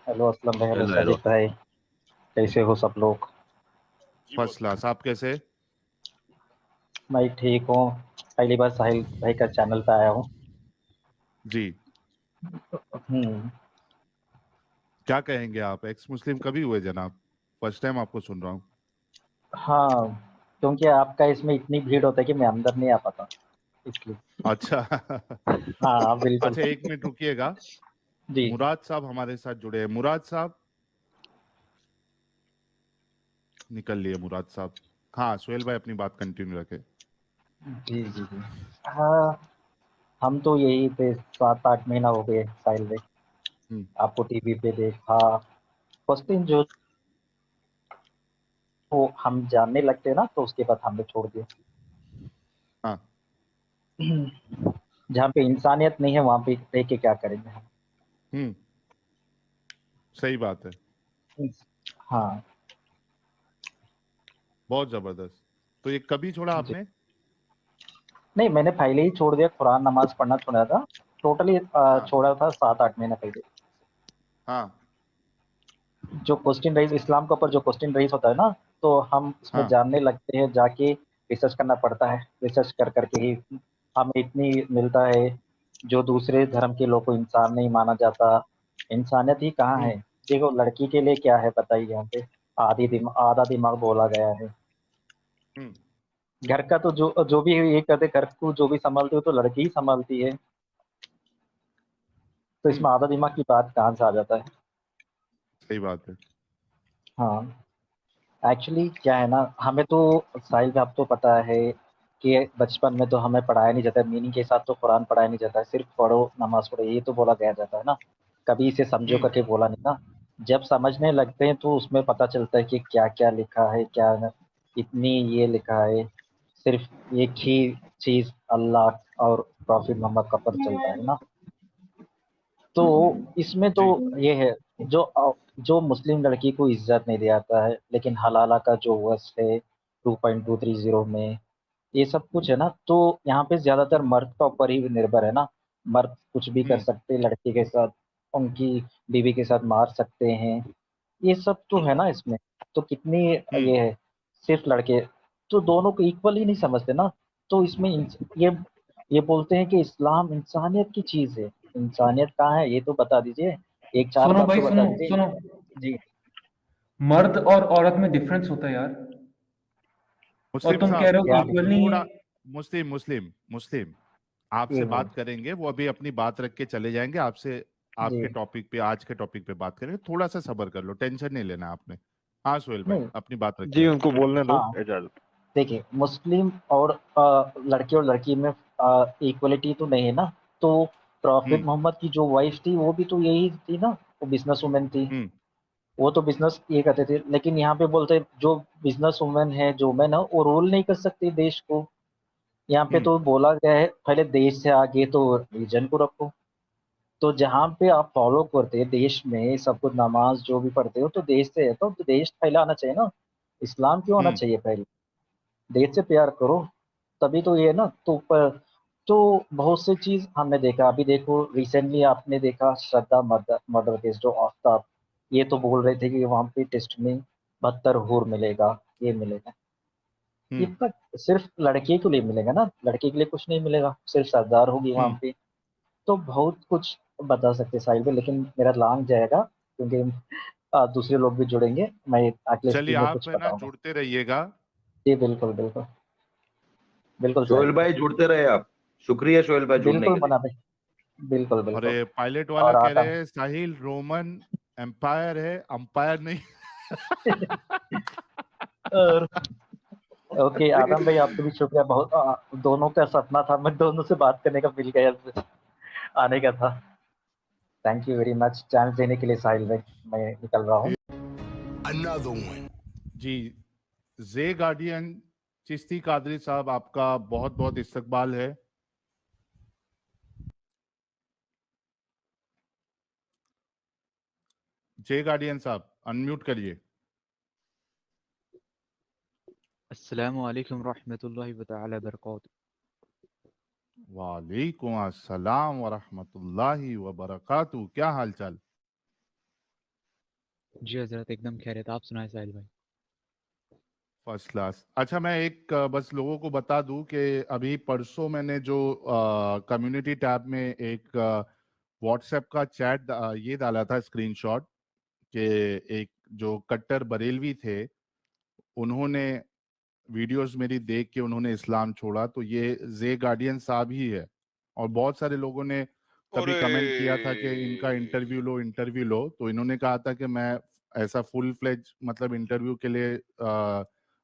Hello Aslam भाई, hello hello hello. Sajid भाई। कैसे हो सब लोग? First class. आप कैसे? मैं ठीक हूँ। पहली बार साहिल भाई का चैनल पे आया हूँ। जी। हम्म। क्या कहेंगे आप? एक्स मुस्लिम कभी हुए जनाब? फर्स्ट टाइम आपको सुन रहा हूँ। हाँ, क्योंकि आपका इसमें इतनी भीड़ होता है कि मैं अंदर नहीं आ पाता, इसलिए। अच्छा। हाँ बिल्कुल। अच्छा, एक मिनट रुकिएगा। जी मुराद साहब हमारे साथ जुड़े हैं। मुराद साहब निकल लिए। मुराद साहब। हाँ, सुहेल भाई अपनी बात कंटिन्यू रखे। जी जी जी। हाँ, हम तो यही पे 7-8 महीना हो गए साहिल भाई। हम्म। आपको टीवी पे देखा। फर्स्ट दिन जो वो हम जानने लगते हैं ना, तो उसके बाद हमने छोड़ दिया। हाँ। जहाँ पे इंसानियत नहीं है वहाँ पे रह के क्या करेंगे हम। हम्म। सही बात है। हाँ बहुत जबरदस्त। तो ये कभी छोड़ा जी। आपने? नहीं, मैंने पहले ही छोड़ दिया, कुरान नमाज पढ़ना छोड़ा था। टोटली हाँ छोड़ा था 7-8 महीना पहले। हाँ जो क्वेश्चन राइज इस्लाम के ऊपर जो क्वेश्चन राइज होता है ना, तो हम उसमें हाँ। जानने लगते हैं, जाके रिसर्च करना पड़ता है। रिसर्च कर करके ही हमें इतनी मिलता है। जो दूसरे धर्म के लोग को इंसान नहीं माना जाता। इंसानियत ही कहाँ हम्म है? देखो, लड़की के लिए क्या है बताइए यहाँ पे। आधा दिमाग बोला गया है। हम्म घर का तो जो जो भी ये कहते, घर को जो भी संभालती हो तो लड़की ही संभालती है। तो हम्म। इसमें आधा दिमाग की बात कहाँ से आ जाता है? सही बात है। हाँ। एक्चुअली क्या है ना, हमें तो साहिल भी, आपको पता है कि बचपन में तो हमें पढ़ाया नहीं जाता, मीनिंग के साथ तो कुरान पढ़ाया नहीं जाता है, सिर्फ पढ़ो नमाज पढ़ो ये तो बोला गया जाता है ना। कभी इसे समझो हम्म करके बोला नहीं ना। जब समझने लगते हैं तो उसमें पता चलता है कि क्या क्या लिखा है, क्या न, इतनी ये लिखा है। सिर्फ एक ही चीज अल्लाह और प्रॉफिट मोहम्मद का पता चलता है ना। तो इसमें तो जी। ये है, जो मुस्लिम लड़की को इज्जत नहीं दिलाता है, लेकिन हलाला का जो वस है 2.230 में, ये सब कुछ है ना। तो यहाँ पे ज्यादातर मर्द का ऊपर ही निर्भर है ना। मर्द कुछ भी कर हम्म सकते हैं लड़की के साथ, उनकी बीवी के साथ मार सकते हैं। ये सब तो है ना इसमें। तो कितनी हम्म ये है, सिर्फ लड़के तो दोनों को इक्वल ही नहीं समझते ना। तो इसमें ये बोलते हैं कि इस्लाम इंसानियत की चीज है। इंसानियत कहाँ है ये तो बता दीजिए। एक चार सुनो बात भाई, तो बता सुनो दीजिए। सुनो। जी। मर्द और औरत में डिफरेंस होता है यार। और मुस्लिम तुम कह साहब, रहे हो कि क्या? आप इक्वल नहीं है। थोड़ा मुस्लिम मुस्लिम मुस्लिम जी आपसे बात करेंगे। वो अभी अपनी बात रख के चले जाएंगे आपसे। जी। आपके टॉपिक पे, आज के टॉपिक पे बात करेंगे। थोड़ा सा सब्र कर लो, टेंशन नहीं लेना आपने। हाँ सुहेल भाई, नहीं। अपनी बात जी रखिए। उनको बोलने दो, हाँ, इजाजत। देखिए, मुस्लिम और लड़के और लड़की में इक्वलिटी तो नहीं है ना। तो प्रॉफिट हम्म मोहम्मद की जो वाइफ थी वो भी तो यही थी ना। वो बिजनेस वुमेन थी। हम्म वो तो बिजनेस ये करते थे, लेकिन यहाँ पे बोलते जो बिजनेस वुमेन है, जो मैन है, वो रूल नहीं कर सकती देश को। यहाँ पे हम्म तो बोला गया है पहले देश से आगे तो रिलीजन को रखो। तो जहाँ पे आप फॉलो करते हैं देश में सब कुछ, नमाज जो भी पढ़ते हो तो देश से है, तो देश फैलाना चाहिए ना। इस्लाम क्यों आना हम्म चाहिए पहले? देश से प्यार करो, तभी तो ये है ना। तो बहुत सी चीज हमने देखा। अभी देखो, रिसेंटली आपने देखा श्रद्धा मर्डर मर्डर केस, जो आफ्ताब, ये तो बोल रहे थे कि वहां पे टेस्ट में 72 हूर मिलेगा, ये मिलेगा। ये हम्म तो सिर्फ लड़के के लिए मिलेगा ना, लड़के के लिए कुछ नहीं मिलेगा, सिर्फ सरदार होगी वहां हम्म। पे। तो बहुत कुछ बता सकते साहिल पे, लेकिन मेरा लॉन्ग जाएगा क्योंकि दूसरे लोग भी जुड़ेंगे। मैं अगले चलिए, स्ट्रीम में आप कुछ है ना बताऊंगा। जुड़ते रहिएगा। जी बिल्कुल बिल्कुल। बिल्कुल सोहेल साहिल भाई जुड़ते रहे आप। शुक्रिया सोहेल भाई भाई, जुड़ने बिल्कुल के लिए। बना भाई। बिल्कुल बिल्कुल। अरे पायलट वाला और कह आदम। रहे हैं साहिल रोमन एम्पायर है, अंपायर नहीं। और ओके आदम भाई, आपको भी शुक्रिया बहुत। दोनों का सपना था, मैं दोनों से बात करने का, मिल गया, आने का था। Thank you very much chance देने के लिए साहिल भाई। मैं निकल रहा हूँ। जी। जे गार्डियन चिश्ती कादरी साहब, आपका बहुत बहुत इस्तकबाल है। जे गार्डियन साहब, अनम्यूट करिए। अस्सलामु अलैकुम रहमतुल्लाहि व तआला बरकातहू। वालेकुम अस्सलाम व रहमतुल्लाहि व बरकातहू। क्या हाल चाल? जी हजरत, एकदम खैरियत। आप सुनाए साहिल भाई। First class. अच्छा, मैं एक बस लोगों को बता दूं कि अभी परसों मैंने जो कम्युनिटी टैब में एक व्हाट्सएप का चैट ये डाला था स्क्रीनशॉट, कि एक जो कट्टर बरेलवी थे, उन्होंने वीडियोस मेरी देख के उन्होंने इस्लाम छोड़ा, तो ये जे गार्डियन साहब ही है। और बहुत सारे लोगों ने कभी अरे कमेंट किया था कि इनका इंटरव्यू लो, इंटरव्यू लो, तो इन्होंने कहा था कि मैं ऐसा फुल फ्लेज मतलब इंटरव्यू के लिए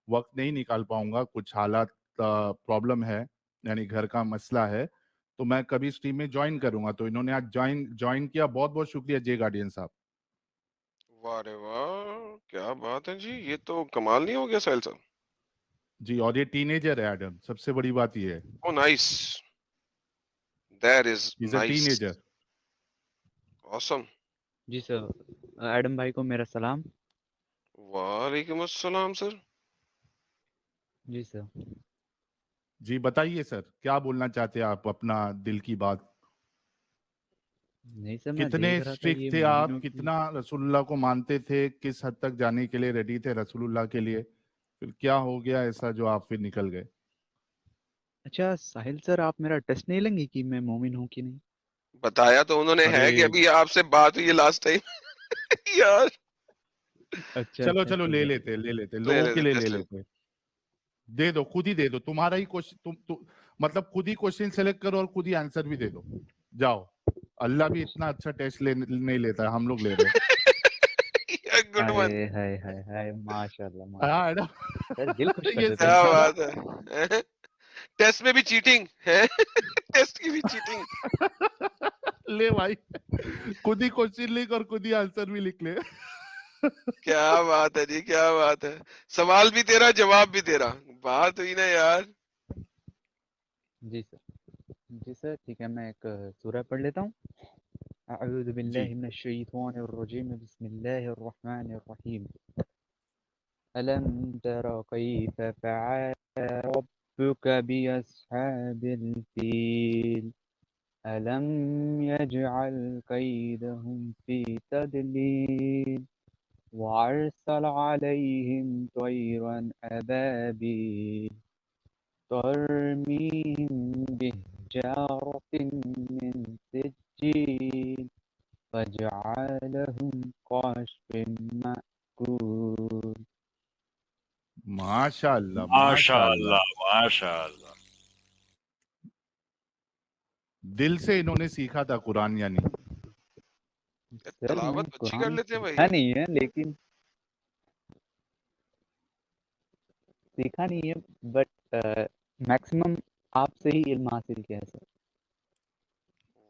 वक्त नहीं निकाल पाऊंगा, कुछ हालात प्रॉब्लम है, यानी घर का मसला है, तो मैं कभी स्ट्रीम में ज्वाइन करूंगा। तो इन्होंने आज ज्वाइन ज्वाइन किया। बहुत बहुत शुक्रिया जे गार्डियन साहब। वाह रे वाह, क्या बात है जी, ये तो कमाल नहीं हो गया साहिल साहब। जी, और ये टीनेजर है एडम, सबसे बड़ी बात ये है, oh nice, that is is a nice, teenager. Awesome. जी सर, एडम भाई को मेरा सलाम। वालेकुम अस्सलाम सर। जी सर। जी बताइए सर, क्या बोलना चाहते हैं आप, अपना दिल की बात। नहीं सर, मैं कितने देख रहा था स्ट्रिक्ट ये थे आप, मोमिनों की। कितना रसूलुल्लाह को मानते थे, किस हद तक जाने के लिए रेडी थे रसूलुल्लाह के लिए, फिर क्या हो गया ऐसा जो आप फिर निकल गए। अच्छा साहिल सर, आप मेरा टेस्ट नहीं लेंगे कि मैं मोमिन हूँ कि नहीं? बताया तो उन्होंने अरे है कि अभी आपसे बात हुई है लास्ट टाइम। यार अच्छा चलो अच्छा, चलो, ठीक है ठीक ले लेते ले लोगों ले के ले लिए, ले टेस्ट ले। लेते। दे दो, खुद ही दे दो, तुम्हारा ही क्वेश्चन, मतलब खुद ही क्वेश्चन सेलेक्ट करो और खुद ही आंसर भी दे दो। जाओ, अल्लाह भी इतना अच्छा टेस्ट नहीं लेता है, हम लोग ले रहे हैं। गुड अरे वन। हाय हाय हाय, माशाल्लाह हाँ है माशाल्लाह। ना। सर दिल खुश कर ये देते सही हैं क्या सर था आप। बात है, टेस्ट में भी चीटिंग है। टेस्ट की भी चीटिंग। ना। ले भाई, खुद ही क्वेश्चन लिख और खुद ही आंसर भी लिख ले। क्या बात है जी, क्या बात है। सवाल भी तेरा, जवाब भी तेरा, बात हुई ना यार। जी सर। जी सर, ठीक है, मैं एक सूरह पढ़ लेता हूँ। अऊज़ु जी बिल्लाहि मिनश शैतानिर रजीम, बिस्मिल्लाहिर रहमानिर रहीम। अलम तरा कैफ फ़अल रब्बुक बिअस्हाबिल फील, अलम यजअल कैदहुम फी तदलील, वअरसल अलैहिम तयरन अबाबील, तरमीहिम बिहिजारतिन मिन सिज्जील, फजअलहुम कअस्फिन मअकूल। माशाल्लाह माशाल्लाह। माशाअल्लाह माशाअल्लाह। दिल से इन्होंने सीखा था कुरान यानी। सर मैंने तलावत अच्छी कर कुरान लेते हैं सीखा भाई। नहीं है, लेकिन सीखा नहीं है, बट मैक्सिमम आपसे ही इल्म हासिल किया है सर।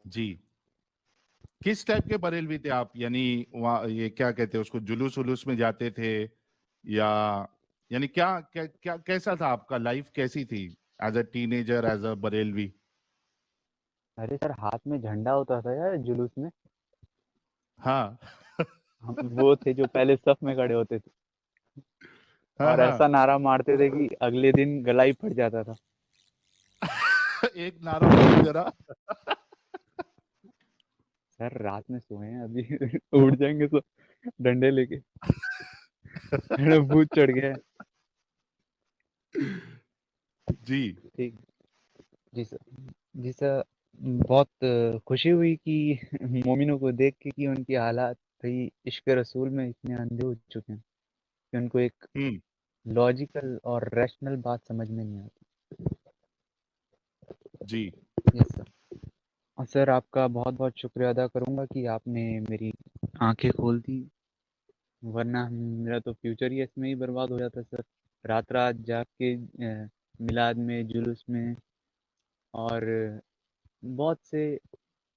जी, किस टाइप के बरेलवी थे आप, यानी वहाँ ये क्या कहते हैं उसको, जुलूस उलूस में जाते थे, या यानी क्या क्या, क्या कैसा था आपका लाइफ, कैसी थी as a teenager, as a Barelvi. अरे सर, हाथ में झंडा होता था यार जुलूस में। हाँ। हम वो थे जो पहले सफ में खड़े होते थे हाँ और ऐसा हाँ। नारा मारते थे कि अगले दिन गला ही फट जाता था। एक नारा बोलो जरा। सर रात में सोए हैं अभी। उठ जाएंगे तो डंडे लेके। अरे भूत चढ़ गया है। जी ठीक। जी सर। जी सर, बहुत खुशी हुई कि मोमिनों को देख के कि उनकी हालात भाई इश्क रसूल में इतने अंधे हो चुके हैं कि उनको एक हम्म। लॉजिकल और रैशनल बात समझ में नहीं आती। जी यस सर। और सर आपका बहुत बहुत शुक्रिया अदा करूंगा कि आपने मेरी आंखें खोल दी, वरना मेरा तो फ्यूचर ही इसमें ही बर्बाद हो जाता सर। रात रात जाग के मिलाद में, जुलूस में और बहुत से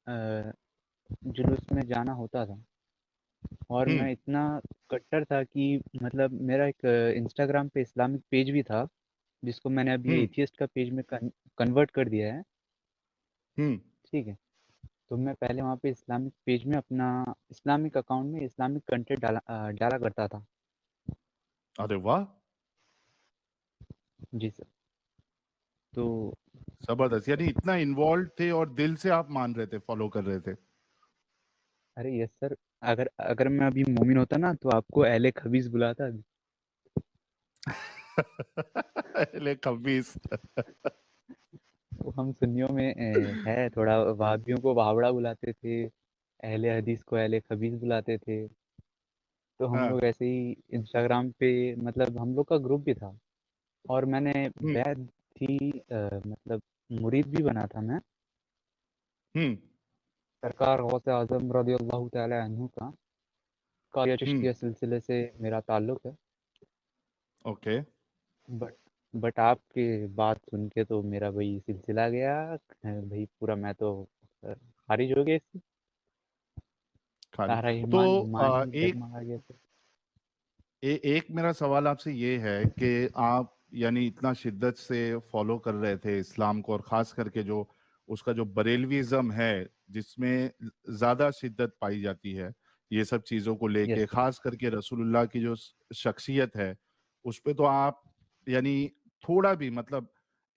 जुलूस में जाना होता था। और हम्म मैं इतना कट्टर था कि मतलब मेरा एक इंस्टाग्राम पे इस्लामिक पेज भी था, जिसको मैंने अब ये हम्म एथियस्ट का पेज में कन्वर्ट कर दिया है। हम्म। ठीक है। तो मैं पहले वहाँ पे इस्लामिक पेज में अपना इस्लामिक अकाउंट में इस्लामिक कंटेंट डाला करता था। अरे वाह, जी सर। तो जबरदस्त, यानी इतना इन्वॉल्व थे और दिल से आप मान रहे थे, फॉलो कर रहे थे। अरे यस सर, अगर अगर मैं अभी मोमिन होता ना तो आपको अहले खबीस बुलाता अभी। ले खबीस। वो हम सुन्नियों में है थोड़ा, वहाबियों को वहावड़ा बुलाते थे, अहले हदीस को अहले खबीस बुलाते थे। तो हम हाँ। लोग ऐसे ही इंस्टाग्राम पे, मतलब हम लोग का ग्रुप भी था, और मैंने हम्म। बैत थी, मतलब मुरीद भी बना था मैं हम्म। सरकार गौसे आजम रज़ी अल्लाह तआला अन्हु का। कारिया हम्म। चिश्तिया सिलसिले से मेरा ताल्लुक है। ओके। बट बट आपकी बात सुन के तो मेरा भाई सिलसिला गया, भाई पूरा मैं तो खारिज हो गया इससे। खाली। सारा तो ईमान ईमान ही एक डगमगा गया फिर। एक मेरा सवाल आपसे ये है कि आप यानी इतना शिद्दत से फॉलो कर रहे थे इस्लाम को, और खास करके जो उसका जो बरेलविज्म है जिसमें ज्यादा शिद्दत पाई जाती है ये सब चीजों को लेके, यस। खास करके रसूलुल्लाह की जो शख्सियत है उस पे तो आप यानी थोड़ा भी मतलब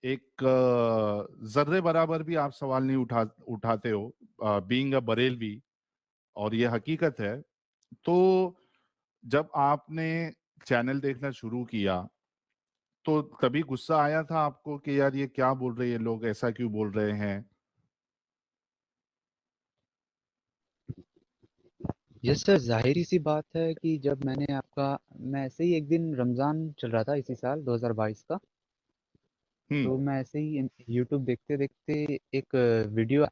एक जर्रे बराबर भी आप सवाल नहीं उठाते हो, बीइंग अ बरेलवी, और ये हकीकत है। तो जब आपने चैनल देखना शुरू किया तो तभी गुस्सा आया था आपको कि यार ये क्या बोल रहे हैं लोग, ऐसा क्यों बोल रहे हैं? यस सर, जाहिर सी बात है कि जब मैं ऐसे ही एक दिन रमज़ान चल रहा था इसी साल 2022 का। हम्म। तो मैं ऐसे ही यूट्यूब देखते देखते एक वीडियो,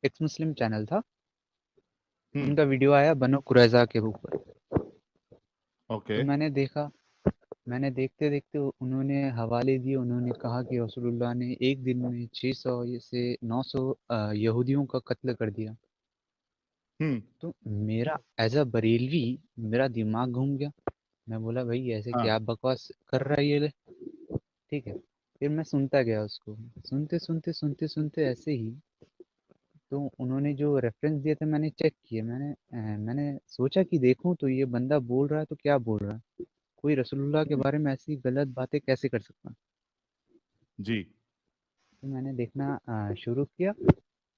एक्स मुस्लिम चैनल था, हम्म। उनका वीडियो आया बनो कुरैजा के ऊपर। ओके। तो मैंने देखते देखते उन्होंने हवाले दिए, उन्होंने कहा कि रसूलुल्लाह ने एक दिन में 600 से 900 यहूदियों का कत्ल कर दिया। हम्म। तो मेरा एज अ बरेलवी मेरा दिमाग घूम गया। मैं बोला भाई ऐसे हाँ। क्या बकवास कर रहा है ये ले? ठीक है। फिर मैं सुनता गया उसको, सुनते सुनते सुनते सुनते ऐसे ही। तो उन्होंने जो रेफरेंस दिए थे मैंने चेक किए, मैंने सोचा कि देखूं तो ये बंदा बोल रहा है तो क्या बोल रहा है, कोई रसूलुल्लाह के बारे में ऐसी गलत बातें कैसे कर सकता है। जी। तो मैंने देखना शुरू किया।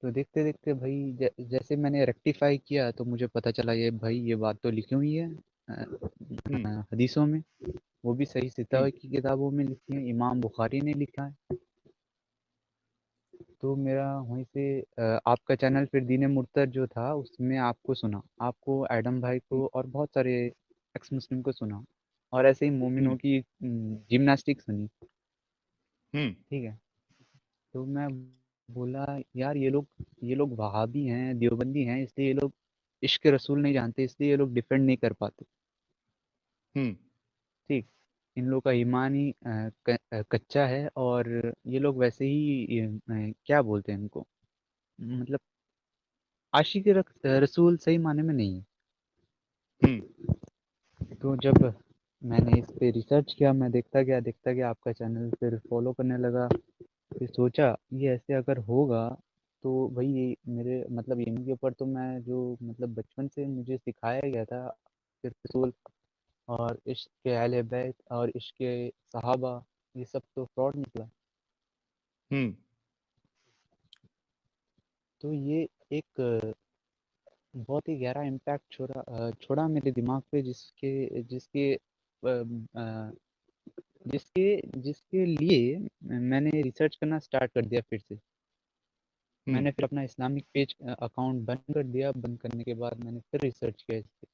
तो देखते देखते भाई जैसे मैंने रेक्टिफाई किया तो मुझे पता चला ये भाई ये बात तो लिखी हुई है हम्म। हदीसों में, वो भी सही हम्म। सिताव की किताबों में लिखी है, इमाम बुखारी ने लिखा है। तो मेरा वहीं से आपका चैनल फिर दीन मुर्तद जो था उसमें आपको सुना, आपको एडम भाई को और बहुत सारे एक्स मुस्लिम को सुना, और ऐसे ही मोमिनों हम्म। की जिम्नास्टिक सुनी। हम्म। ठीक है। तो मैं बोला यार ये लोग वहाबी हैं, देवबंदी हैं, इसलिए ये लोग इश्क रसूल नहीं जानते, इसलिए ये लोग डिफेंड नहीं कर पाते। हम्म। ठीक। इन लोग का ईमान ही कच्चा है, और ये लोग वैसे ही क्या बोलते हैं इनको, मतलब आशिक रसूल सही माने में नहीं है। हम्म। तो जब मैंने इस पे रिसर्च किया, मैं देखता गया आपका चैनल, फिर फॉलो करने लगा। फिर सोचा ये ऐसे अगर होगा तो भाई ये मेरे मतलब इनके ऊपर तो मैं जो मतलब बचपन से मुझे सिखाया गया था फिर रसूल और इश्क के अहले बैत और इश्क के सहाबा, ये सब तो फ्रॉड निकला। हम्म। तो ये एक बहुत ही गहरा इम्पैक्ट छोड़ा मेरे दिमाग पे, जिसके जिसके जिसके जिसके लिए मैंने रिसर्च करना स्टार्ट कर दिया फिर से। हम्म। मैंने फिर अपना इस्लामिक पेज अकाउंट बंद कर दिया। बंद करने के बाद मैंने फिर रिसर्च किया इस पे।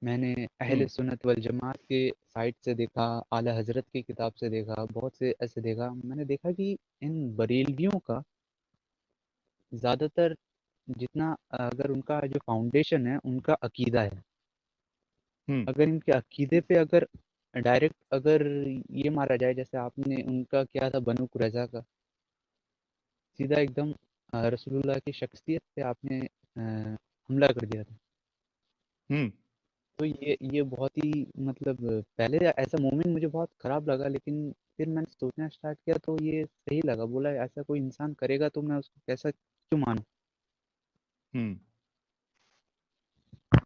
मैंने अहले हम्म। सुन्नत वल जमात के साइट से देखा, आला हजरत की किताब से देखा, बहुत से ऐसे देखा। मैंने देखा कि इन बरेलवियों का ज़्यादातर जितना अगर उनका जो फाउंडेशन है उनका अकीदा है। हम्म। अगर इनके अकीदे पे अगर डायरेक्ट अगर ये मारा जाए, जैसे आपने उनका क्या था बनु कुरैज़ा का, सीधा एकदम रसूलुल्लाह की शख्सियत पे आपने हमला कर दिया था। हम्म। तो ये बहुत ही मतलब पहले ऐसा मोमेंट मुझे बहुत ख़राब लगा, लेकिन फिर मैंने सोचना स्टार्ट किया तो ये सही लगा। बोला ऐसा कोई इंसान करेगा तो मैं उसको कैसा क्यों मानूँ? हम्म।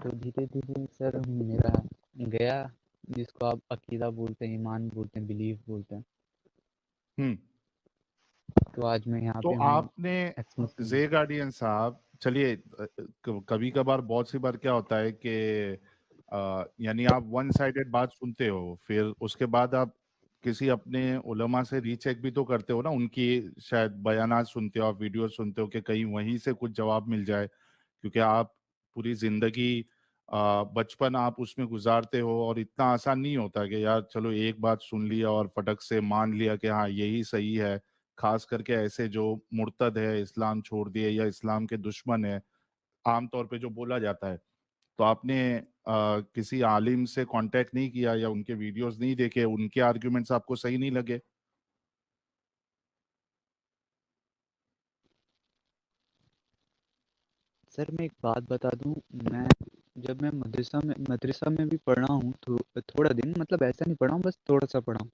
तो धीरे-धीरे सर मेरा गया, जिसको आप अकीदा बोलते हैं, ईमान बोलते हैं, बिलीफ बोलते हैं। हम्म। तो आज मैं यहाँ तो पे हूँ आपने एक्स मुस्लिम। जे गार्डियन साहब चलिए कभी कभार बहुत सी बार क्या होता है कि यानी आप वन साइडेड बात सुनते हो, फिर उसके बाद आप किसी अपने उलमा से रीचेक भी तो करते हो ना, उनकी शायद बयानात सुनते हो, आप वीडियो सुनते हो कि कहीं वहीं से कुछ जवाब मिल जाए, क्योंकि आप पूरी जिंदगी बचपन आप उसमें गुजारते हो और इतना आसान नहीं होता कि यार चलो एक बात सुन लिया और फटक से मान लिया कि हाँ यही सही है। खास करके ऐसे जो मुर्तद है, इस्लाम छोड़ दिए या इस्लाम के दुश्मन है, आमतौर पे जो बोला जाता है। तो आपने किसी आलिम से कांटेक्ट नहीं किया या उनके वीडियोस नहीं देखे, उनके आर्ग्यूमेंट्स आपको सही नहीं लगे? सर मैं एक बात बता दूं, मैं जब मैं मदरसा में भी पढ़ा हूँ तो थोड़ा दिन, मतलब ऐसा नहीं पढ़ा हूँ, बस थोड़ा सा पढ़ा हूँ।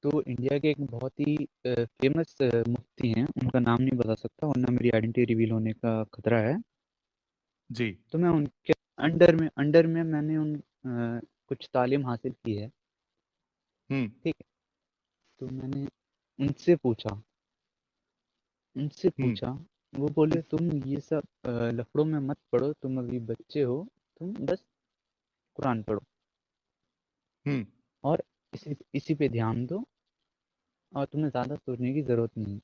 तो इंडिया के एक बहुत ही फेमस मुफ्ती हैं, उनका नाम नहीं बता सकता वरना मेरी आइडेंटिटी रिवील होने का खतरा है। जी। तो मैं उनके अंडर में मैंने कुछ तालीम हासिल की है। हम्म। ठीक है। तो मैंने उनसे पूछा उनसे हम्म। पूछा वो बोले तुम ये सब लफड़ों में मत पढ़ो, तुम अभी बच्चे हो, तुम बस कुरान पढ़ो हम्म। और इसी पे ध्यान दो, और तुम्हें ज़्यादा सोचने की ज़रूरत नहीं है,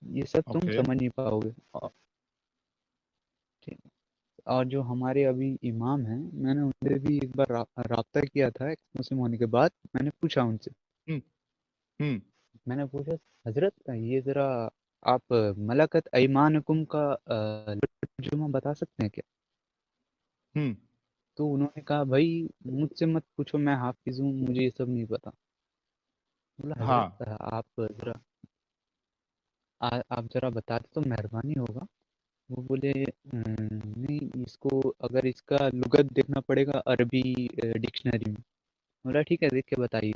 ये सब तुम ओके। समझ नहीं पाओगे। और ठीक। और जो हमारे अभी इमाम हैं, मैंने उनसे भी एक बार राब्ता किया था एक्स मुस्लिम होने के बाद। मैंने पूछा उनसे, हम्म। हम्म। मैंने पूछा हजरत ये ज़रा आप मलकत ऐमानकुम का तर्जुमा बता सकते हैं क्या? हम्म। तो उन्होंने कहा भाई मुझसे मत पूछो, मैं हाफिज हूँ, मुझे ये सब नहीं पता। बोला हजरत हाँ। आप ज़रा बता दे तो मेहरबानी होगा। वो बोले नहीं, इसको अगर इसका लुगत देखना पड़ेगा अरबी डिक्शनरी में। बोला ठीक है, देख के बताइए।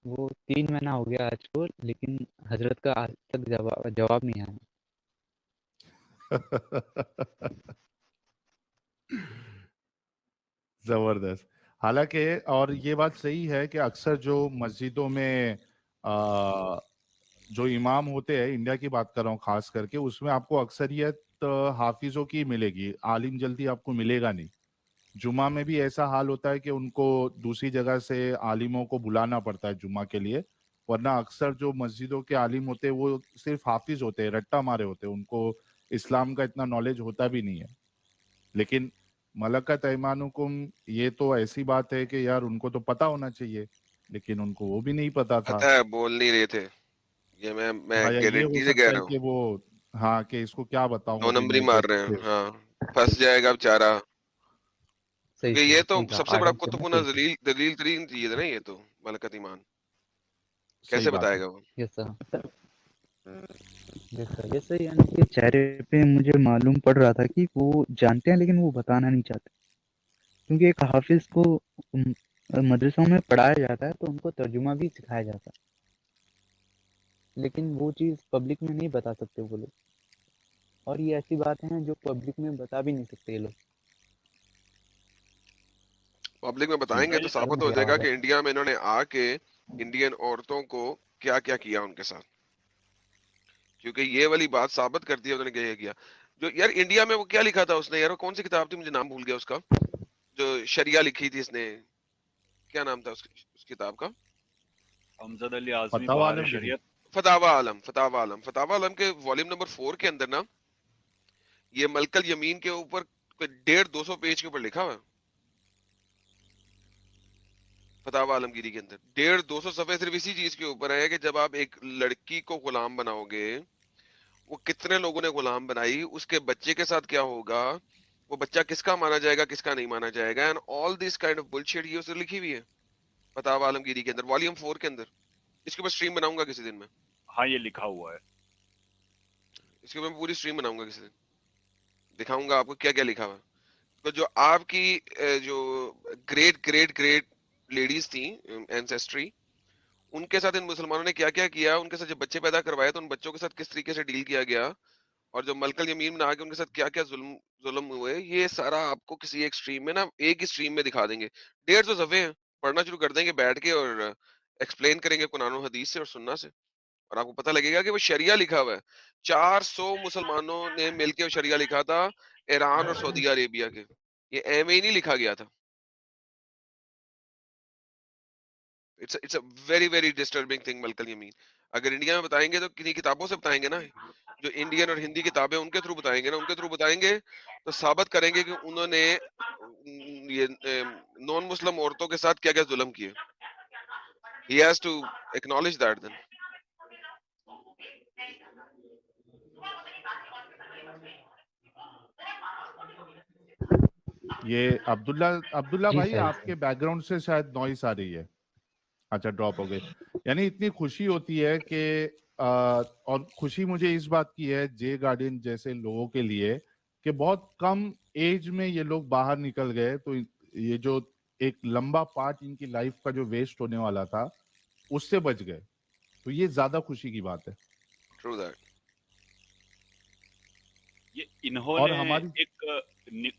वो 3 महीना हो गया आज को, लेकिन हजरत का आज तक जवाब नहीं आया। जबरदस्त। हालांकि और ये बात सही है कि अक्सर जो मस्जिदों में आ, जो इमाम होते हैं, इंडिया की बात कर रहा हूँ खास करके, उसमें आपको अक्सरियत हाफिजों की मिलेगी, आलिम जल्दी आपको मिलेगा नहीं। जुमा में भी ऐसा हाल होता है कि उनको दूसरी जगह से आलिमों को बुलाना पड़ता है जुमा के लिए, वरना अक्सर जो मस्जिदों के आलिम होते हैं वो सिर्फ हाफिज होते हैं, रट्टा मारे होते हैं, उनको इस्लाम का इतना नॉलेज होता भी नहीं है। लेकिन मलकत ऐमानुकुम, ये तो ऐसी बात है कि यार उनको तो पता होना चाहिए, लेकिन उनको वो भी नहीं पता था। पता है बोल नहीं रहे थे, ये मैं हाँ, या ये हो गारंटी से कह सकता है रहा हूँ। कि वो, हाँ, कि इसको क्या बताऊं 2 नंबरी मैं मार रहे हैं, कि हाँ फंस जाएगा बेचारा। सही क्योंकि ये तो सही कहा, सबसे बड़ा आराम से कुतुब मत पूछो। दलील दलील तरीन चीज है ना ये तो, मलकत ईमान। सही कैसे बात है। बताएगा वो? Yes sir. जैसे यानी कि चेहरे पे मुझे मालूम पड़ रहा था कि वो जानते हैं लेकिन वो बताना नहीं चाहते, क्योंकि एक हाफिज को मदरसों में पढ़ाया जाता है तो उनको तर्जुमा भी सिखाया जाता है, लेकिन वो चीज़ पब्लिक में नहीं बता सकते वो लोग। और ये ऐसी बातें हैं जो पब्लिक में बता भी नहीं सकते ये लोग। पब्लिक में जी। बताएंगे तो पता साबित नहीं हो क्या हो जाएगा रहा कि है। इंडिया में इन्होंने आके इंडियन औरतों को क्या क्या किया उनके साथ। क्योंकि ये वाली बात साबित करती है उन्होंने क्या किया। जो यार इंडिया में वो क्या लिखा था उसने, यार वो कौन सी किताब थी, मुझे नाम भूल गया उसका, जो शरिया लिखी थी इसने, क्या नाम था उस किताब का? अमजद अली आजमी फतवा बहार आलमगीरी। शरीयत। फतावा आलम के वॉल्यूम नंबर 4 के अंदर ना, ये मलकल यमीन के ऊपर 150-200 पेज के ऊपर लिखा हुआ है। फतावा आलमगीरी के अंदर 150-200 सफे सिर्फ इसी चीज के ऊपर है कि जब आप एक लड़की को गुलाम बनाओगे, वो कितने लोगों ने गुलाम बनाई, उसके बच्चे के साथ क्या होगा, वो बच्चा किसका माना जाएगा किसका नहीं माना जाएगा, and all this kind of bullshit ये उसने लिखी हुई है फतावा आलमगीरी के अंदर वॉल्यूम 4 के अंदर। इसके ऊपर स्ट्रीम बनाऊंगा किसी दिन में, हाँ ये लिखा हुआ है। इसके ऊपर मैं पूरी स्ट्रीम बनाऊंगा किसी दिन, दिखाऊंगा आपको क्या क्या लिखा हुआ है। तो जो आपकी जो ग्रेट ग्रेट ग्रेट लेडीज थी एंसेस्ट्री, उनके साथ इन मुसलमानों ने क्या क्या किया, उनके साथ जब बच्चे पैदा करवाए तो उन बच्चों के साथ किस तरीके से डील किया गया, और जो मलकल यमीन में आके उनके साथ क्या क्या जुल्म जुल्म हुए, ये सारा आपको किसी एक स्ट्रीम में ना, एक ही स्ट्रीम में दिखा देंगे। 150 सफे हैं, पढ़ना शुरू कर देंगे बैठ के और एक्सप्लेन करेंगे कुरान और हदीस से और सुन्ना से, और आपको पता लगेगा कि वो शरिया लिखा हुआ है। 400 मुसलमानों ने मिलकर शरिया लिखा था, ईरान और सऊदी अरेबिया के। ये एवं ही नहीं लिखा गया था। It's a very very disturbing thing मलकल यमीन। अगर इंडिया में बताएंगे तो किन्हीं किताबों से बताएंगे ना, जो इंडियन और हिंदी किताबें उनके थ्रू बताएंगे ना, उनके थ्रू बताएंगे तो साबित करेंगे कि उन्होंने ये नॉन मुस्लिम औरतों के साथ क्या क्या जुल्म किए। He has to acknowledge that then. ये अब्दुल्ला अब्दुल्ला जी भाई, सर। आपके बैकग्राउंड से शायद नॉइस आ रही है। अच्छा, ड्रॉप हो गई। यानी इतनी खुशी होती है कि और खुशी मुझे इस बात की है जे गार्डियन जैसे लोगों के लिए कि बहुत कम एज में ये लोग बाहर निकल गए, तो ये जो एक लंबा पार्ट इनकी लाइफ का जो वेस्ट होने वाला था उससे बच गए, तो ये ज्यादा खुशी की बात है। True that. ये और इन्होंने हमारी एक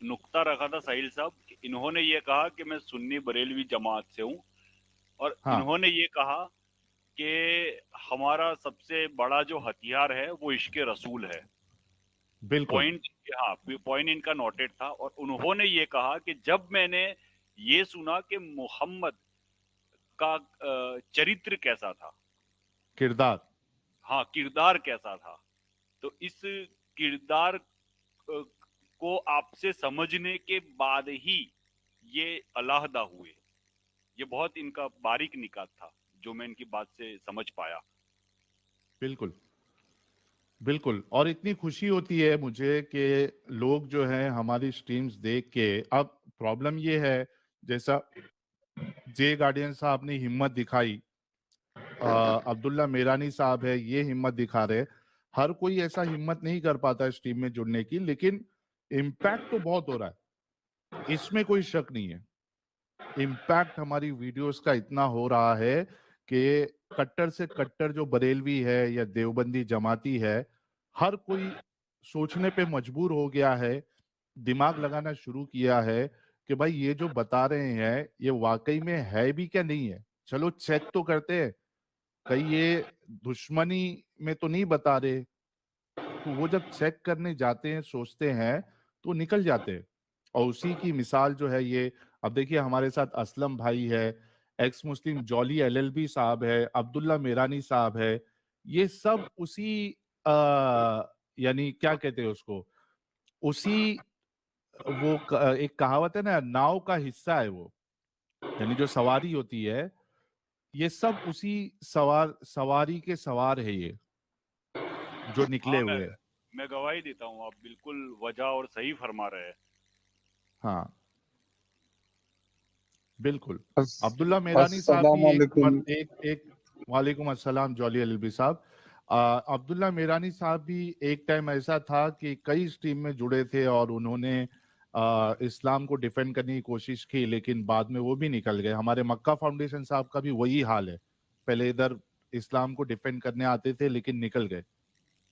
नुक्ता रखा था साहिल साहब कि इन्होंने ये कहा कि मैं सुन्नी बरेलवी जमात से हूँ, और हाँ इन्होंने ये कहा कि हमारा सबसे बड़ा जो हथियार है वो इश्क रसूल है। बिल्कुल पॉइंट, हाँ, पॉइंट इनका नोटेड था। और उन्होंने ये कहा कि जब मैंने ये सुना कि मोहम्मद का चरित्र कैसा था, किरदार, हाँ, किरदार कैसा था, तो इस किरदार को आपसे समझने के बाद ही ये अलहदा हुए। ये बहुत इनका बारीक निकात था जो मैं इनकी बात से समझ पाया। बिल्कुल बिल्कुल। और इतनी खुशी होती है मुझे कि लोग जो हैं हमारी स्ट्रीम्स देख के, अब प्रॉब्लम ये है जैसा जे गार्डियन साहब ने हिम्मत दिखाई, अब्दुल्ला मेरानी साहब है ये हिम्मत दिखा रहे, हर कोई ऐसा हिम्मत नहीं कर पाता स्ट्रीम में जुड़ने की, लेकिन इम्पैक्ट तो बहुत हो रहा है, इसमें कोई शक नहीं है। इम्पैक्ट हमारी वीडियोस का इतना हो रहा है कि कट्टर से कट्टर जो बरेलवी है या देवबंदी जमाती है, हर कोई सोचने पे मजबूर हो गया है, दिमाग लगाना शुरू किया है कि भाई ये जो बता रहे हैं ये वाकई में है भी क्या नहीं है, चलो चेक तो करते हैं, कहीं ये दुश्मनी में तो नहीं बता रहे। तो वो जब चेक करने जाते हैं, सोचते हैं, तो निकल जाते हैं। और उसी की मिसाल जो है ये, अब देखिए हमारे साथ असलम भाई है, एक्स मुस्लिम जॉली एलएलबी साहब है, अब्दुल्ला मेरानी साहब है, ये सब उसी यानी क्या कहते हैं उसको, उसी वो एक कहावत है ना, नाव का हिस्सा है वो, यानी जो सवारी होती है, ये सब उसी सवारी के सवार है ये जो निकले हाँ, हुए हैं। मैं गवाही देता हूँ, आप बिल्कुल वजह और सही फरमा रहे हैं। हाँ बिल्कुल। अब्दुल्ला मेरानी साहब अस्सलाम भी वालेकुम। एक वालेकुम अस्सलाम जॉली अलबी साहब। अब्दुल्ला मेरानी साहब भी एक टाइम ऐसा था कि कई स्ट्रीम में जुड़े थे और उन्होंने इस्लाम को डिफेंड करने की कोशिश की, लेकिन बाद में वो भी निकल गए। हमारे मक्का फाउंडेशन साहब का भी वही हाल है, पहले इधर इस्लाम को डिफेंड करने आते थे लेकिन निकल गए।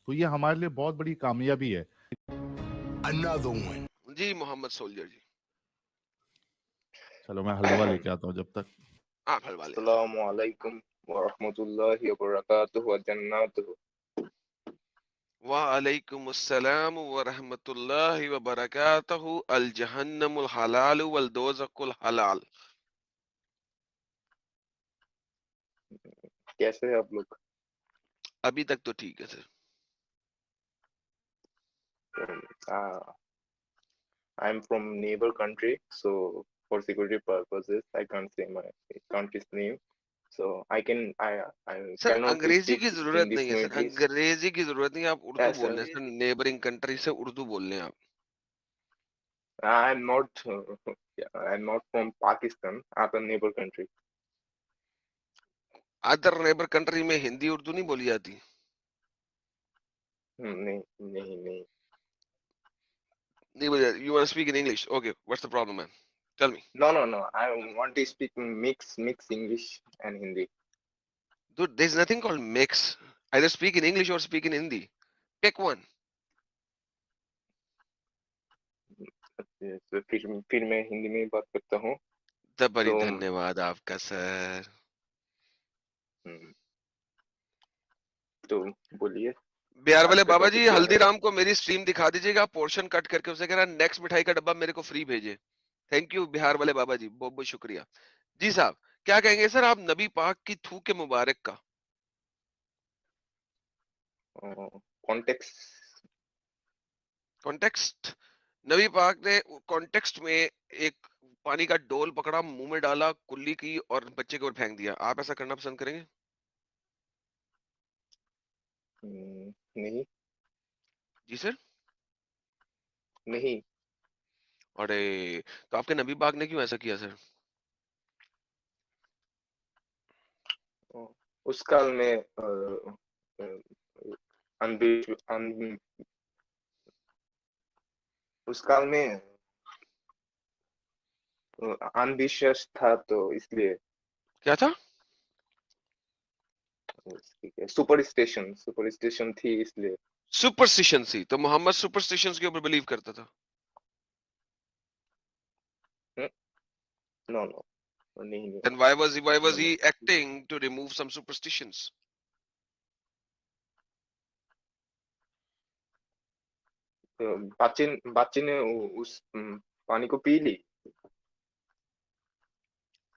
तो ये हमारे लिए बहुत बड़ी कामयाबी है। जी मोहम्मद सोल्जर जी, चलो मैं हलवा लेके आता हूँ जब तक। आप हलवा ले। अस्सलामु अलैकुम व रहमतुल्लाहि व बरकातुहु व जन्नatuhu। वालेकुम अस्सलाम व रहमतुल्लाहि व बरकातहू। अल जहन्नमुल हलाल वल दोज़कुल हलाल। कैसे हैं आप लोग? अभी तक तो ठीक है sir. I'm from neighbor country, so for security purposes, I can't say my country's name. So I sir cannot अंग्रेजी speak की जरूरत Hindi नहीं है सर, fluently. अंग्रेजी की जरूरत नहीं है, आप उर्दू Yes, बोल sir. रहे हैं सर, नेबरिंग कंट्री से उर्दू बोल रहे हैं आप। I'm not. I'm not from Pakistan. Other neighbor country. Other neighbour country में हिंदी उर्दू नहीं बोली जाती? नहीं नहीं नहीं। नहीं बोली जाती। You want to speak in English? Okay, what's the problem, man? Tell me. No. I want to speak mix English and Hindi. Dude, there's nothing called mix. Either speak in English or speak in Hindi. Pick one. तो फिर मैं हिंदी में ही बात करता हूँ। बड़ी तो धन्यवाद आपका सर। तो बोलिए। बिहार वाले आपका बाबा टॉपिक जी, क्या है? हल्दीराम को मेरी स्ट्रीम दिखा दीजिएगा, पोर्शन कट करके। उसे कह रहा नेक्स्ट मिठाई का डब्बा मेरे को फ्री भेजे। थैंक यू बिहार वाले बाबा जी, बहुत बहुत शुक्रिया। जी साहब, क्या कहेंगे सर आप नबी पाक की थूक के मुबारक का? कॉन्टेक्स्ट। कॉन्टेक्स्ट। नबी पाक ने कॉन्टेक्स्ट में एक पानी का डोल पकड़ा, मुंह में डाला, कुल्ली की और बच्चे के ऊपर फेंक दिया। आप ऐसा करना पसंद करेंगे? नहीं। जी सर। नहीं। अरे, तो आपके नबी पाक ने क्यों ऐसा किया सर? उस काल में अनबि- अन- उस काल में अनविश्वास था, तो इसलिए क्या था? सुपरस्टिशन थी, इसलिए। सुपरस्टिशन थी, तो मोहम्मद सुपरस्टिशंस के ऊपर बिलीव करता था? नो नो, नहीं। Then why was no he no. acting to remove some superstitions? बच्चे ने उस पानी को पी ली।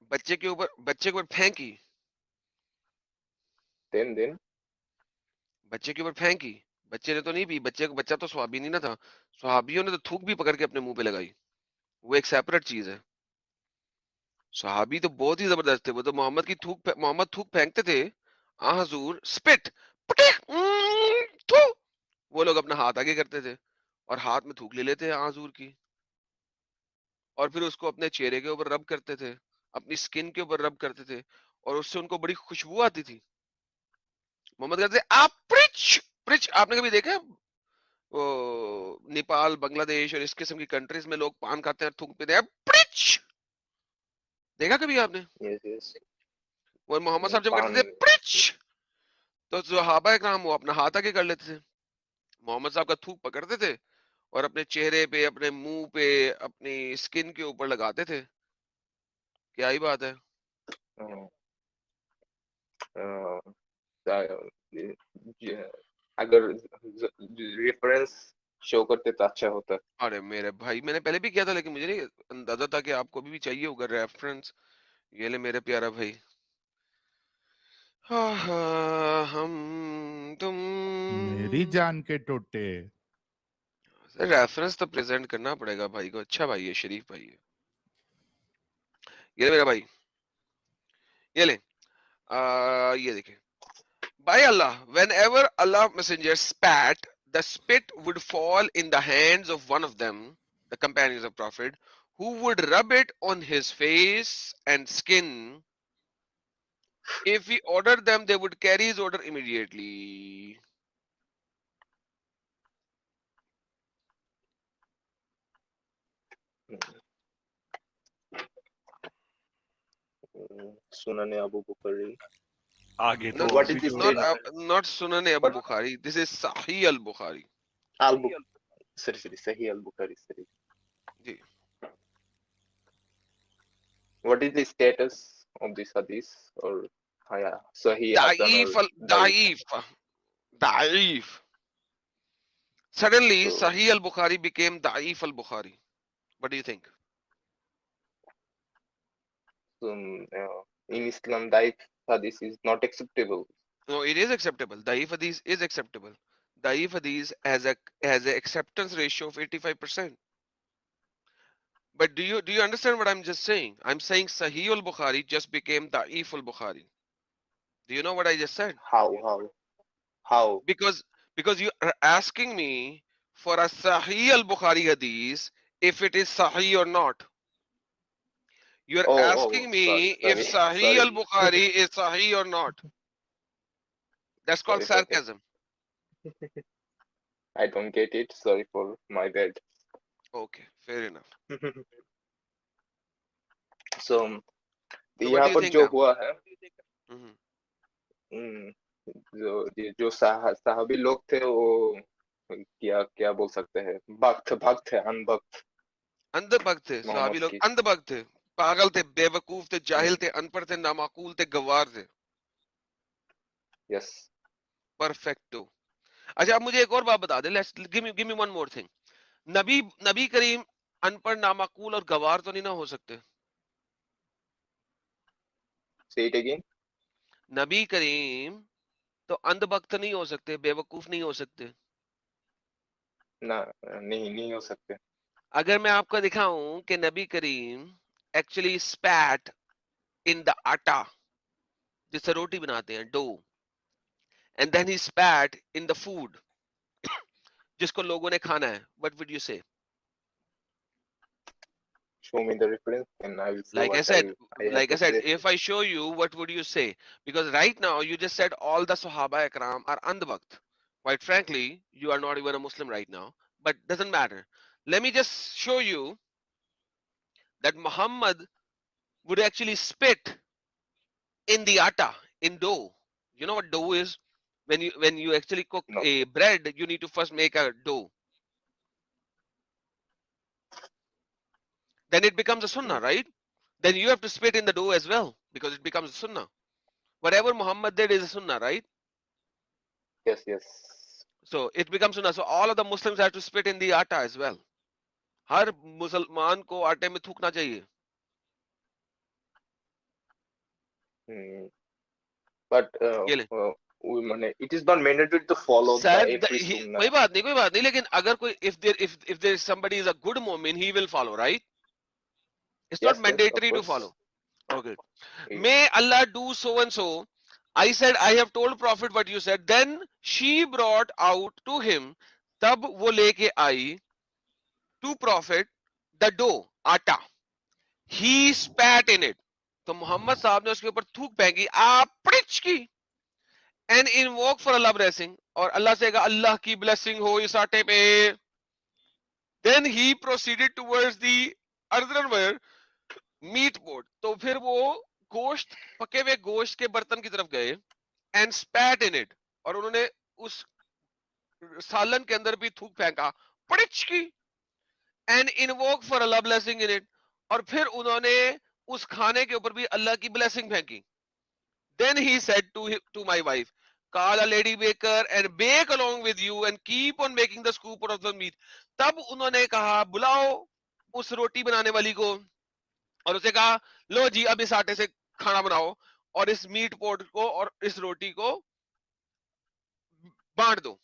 बच्चे के ऊपर फेंकी? देन बच्चे के ऊपर फेंकी? बच्चे ने तो नहीं पी, बच्चा तो स्वाबी नहीं ना था। स्वाबियों ने तो थूक भी पकड़ के अपने मुंह पे लगाई, वो एक सेपरेट चीज है। सहाबी तो बहुत ही जबरदस्त थे, वो तो मोहम्मद थूक फेंकते थे, आ हजूर स्पिट, पटेक, थू, वो लोग अपना हाथ आगे करते थे और हाथ में थूक ले लेते आ हजूर की, और फिर उसको अपने चेहरे के ऊपर रब करते थे, अपनी स्किन के ऊपर रब करते थे, और उससे उनको बड़ी खुशबू आती थी। मोहम्मद कहते थे आप प्रिच प्रिच। आपने कभी देखा है वो नेपाल, बांग्लादेश और इस किस्म की कंट्रीज में लोग पान खाते हैं और थूक पीते हैं, प्रिच? देखा कभी आपने? Yes yes. वो मोहम्मद साहब जब पान। करते थे प्रिच, तो सहाबा इकराम वो अपना हाथ आगे कर लेते थे, मोहम्मद साहब का थूक पकड़ते थे और अपने चेहरे पे, अपने मुंह पे, अपनी स्किन के ऊपर लगाते थे। क्या ही बात है। अ, अ, अगर रेफरेंस शो करते तो अच्छा होता। अरे मेरे भाई, मैंने पहले भी किया था, लेकिन मुझे नहीं अंदाजा था कि आपको भी चाहिए होगा रेफरेंस। ये ले मेरे प्यारा भाई। हम तुम मेरी जान के टोटे। रेफरेंस तो प्रेजेंट करना पड़ेगा भाई को। अच्छा भाई है, शरीफ भाई है। ये ले मेरा भाई, ये ले। ये देखिए, by Allah, whenever Allah messenger spat, the spit would fall in the hands of one of them, the companions of Prophet, who would rub it on his face and skin. If he ordered them, they would carry his order immediately. सुनने अबू बकरी। आगे तो Not, What is भी the तो state? not Sunan Abu But Bukhari. This is Sahih al Bukhari. Al sorry, Sahih al Bukhari. Sorry. Ji. What is the status of this hadith? Or yeah, Sahih Hasan or Daif? Da'if. Suddenly, So Sahih al Bukhari became Da'if al Bukhari. What do you think? in Islam, Daif hadith is not acceptable. No, it is acceptable. Da'if hadith is acceptable. Da'if hadith has a acceptance ratio of 85%. But do you understand what I'm just saying? I'm saying Sahih al Bukhari just became Da'if al Bukhari. Do you know what I just said? How? Because you are asking me for a Sahih al Bukhari hadith if it is Sahih or not. You are asking me if Sahih al Bukhari is Sahih or not. That's called sarcasm. I don't get it. Sorry for my bad. Okay, fair enough. So So what यहाँ do you पर think जो now? हुआ है, Mhm. जो साहबी लोग थे, वो क्या क्या बोल सकते हैं, भक्त है, अनभक्त अंधभक्त थे सहाबी मोहम्मद लोग, की। अंधभक्त थे, पागल थे, बेवकूफ थे, जाहिल थे, अनपढ़ थे, नामाकूल थे, गवार थे। यस। परफेक्टो। अच्छा, अब मुझे एक और बात बता दे, let's give me one more thing. नबी करीम अनपढ़, नामाकूल और गवार तो नहीं ना हो सकते? Say it again. नबी करीम तो अंधभक्त नहीं हो सकते, बेवकूफ नहीं हो सकते? ना, नहीं हो सकते। अगर मैं आपको दिखाऊं कि नबी करीम एक्चुअली स्पैट इन द आटा, जिससे रोटी बनाते हैं, dough, and then he spat in the food जिसको लोगों ने खाना है, what would you say? Show me the reference and I will say Like I what said, I have to say. if I show you, what would you say? Because right now you just said all the Sahaba Ikram are andhbakt. Quite frankly, you are not even a Muslim right now, but doesn't matter. Let me just show you that Muhammad would actually spit in the atta, in dough. You know what dough is? When you actually cook No. a bread, you need to first make a dough. Then it becomes a sunnah, right? Then you have to spit in the dough as well, because it becomes a sunnah. Whatever Muhammad did is a sunnah, right? Yes. So it becomes sunnah. So all of the Muslims have to spit in the atta as well. हर मुसलमान को आटे में थूकना चाहिए. But ये ले. it is not mandatory to follow the Sahib, every sunnah. कोई बात नहीं, लेकिन अगर कोई if there is somebody is a good mu'min, he will follow, right? It's not Yes, mandatory of to follow. course. Okay. Yes. May Allah do so and so. I said, I have told Prophet what you said. Then she brought out to him, तब वो लेके आई to Prophet the dough, आटा. He spat in it. तो मोहम्मद साहब ने उसके ऊपर थूक फेंकी, आपड़िच की, and invoke for Allah blessing, और अल्लाह से कहा अल्लाह की blessing हो इस आटे पे. Then he proceeded towards the earthenware meat pot. तो फिर वो गोश्त, पके हुए गोश्त के बर्तन की तरफ गए, and spat in it, और उन्होंने उस सालन के अंदर भी थूक फेंका, पड़िच की, and invoke for Allah blessing in it, और फिर उन्होंने उस खाने के ऊपर भी अल्लाह की blessing फेंकी. Then he said to my wife, call a lady baker and bake along with you and keep on making the scoop of the meat. तब उन्होंने कहा बुलाओ उस रोटी बनाने वाली को, और उसे कहा लो जी अब इस आटे से खाना बनाओ और इस मीट पोट को और इस रोटी को बांट दो.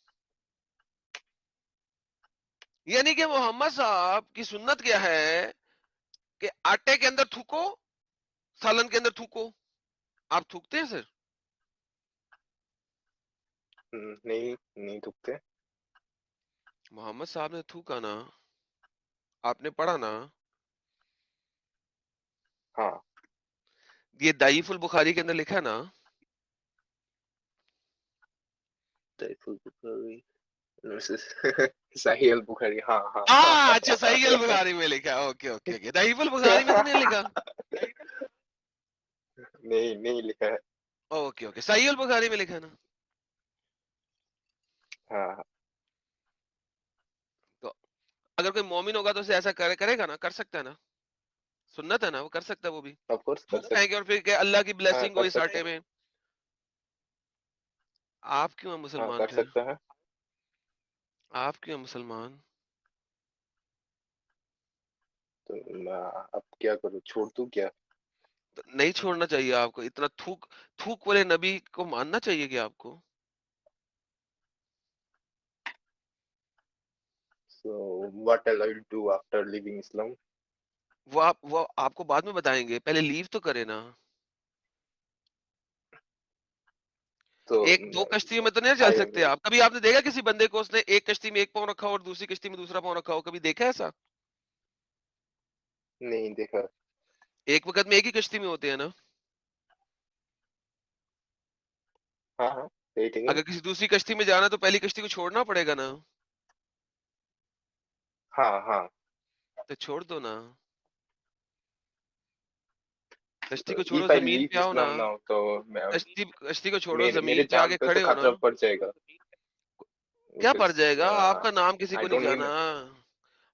यानी कि मोहम्मद साहब की सुन्नत क्या है कि आटे के अंदर थूको, सालन के अंदर थूको. आप थूकते हैं सर? नहीं थूकते. मोहम्मद साहब ने थूका ना, आपने पढ़ा ना. हाँ. ये दाईफुल बुखारी के अंदर लिखा है ना. दाईफुल बुखारी सही अल बुखारी. हाँ. अच्छा, सही अल बुखारी में लिखा. ओके. दाईफुल बुखारी में तो नहीं लिखा. नहीं लिखा है. ओके. सही अल बुखारी में लिखा है ना. हाँ. तो अगर कोई मोमिन होगा तो उसे ऐसा करेगा ना, कर सकता है ना, सुन्नत है ना, वो कर सकता है वो भी. ऑफ कोर्स कर सकते और फिर क्या अल्लाह की ब्लेसिंग हो कर इस आटे में. आप क्यों मुसलमान कर थे? सकते हैं. आप क्यों मुसलमान? तो अब क्या करूं, छोड़ दूं क्या? तो नहीं छोड़ना चाहिए आपको. इतना थूक वाले नबी को मानना चाहिए कि आपको. So what else I will do after leaving Islam? वो आपको बाद में बताएंगे, पहले लीव तो करे ना. तो एक दो कश्तियों में तो नहीं चल सकते आप. कभी आपने देखा किसी बंदे को उसने एक कश्ती में एक पाँव रखा हो और दूसरी कश्ती में दूसरा पाँव रखा हो? कभी देखा ऐसा? नहीं देखा. एक वक्त में एक ही कश्ती में होते हैं ना. हाँ. अगर किसी दूसरी कश्ती में जाना तो पहली कश्ती को छोड़ना पड़ेगा ना. हाँ. तो छोड़ दो ना, कश्ती को If छोड़ो, I जमीन leave पे आओ ना. Islam now, तो कश्ती को छोड़ो, मेरे जमीन पे जान आके पे खड़े तो हो ना. खतरा पड़ जाएगा. क्या पड़ Because, जाएगा? आपका नाम किसी I को नहीं don't जाना, know.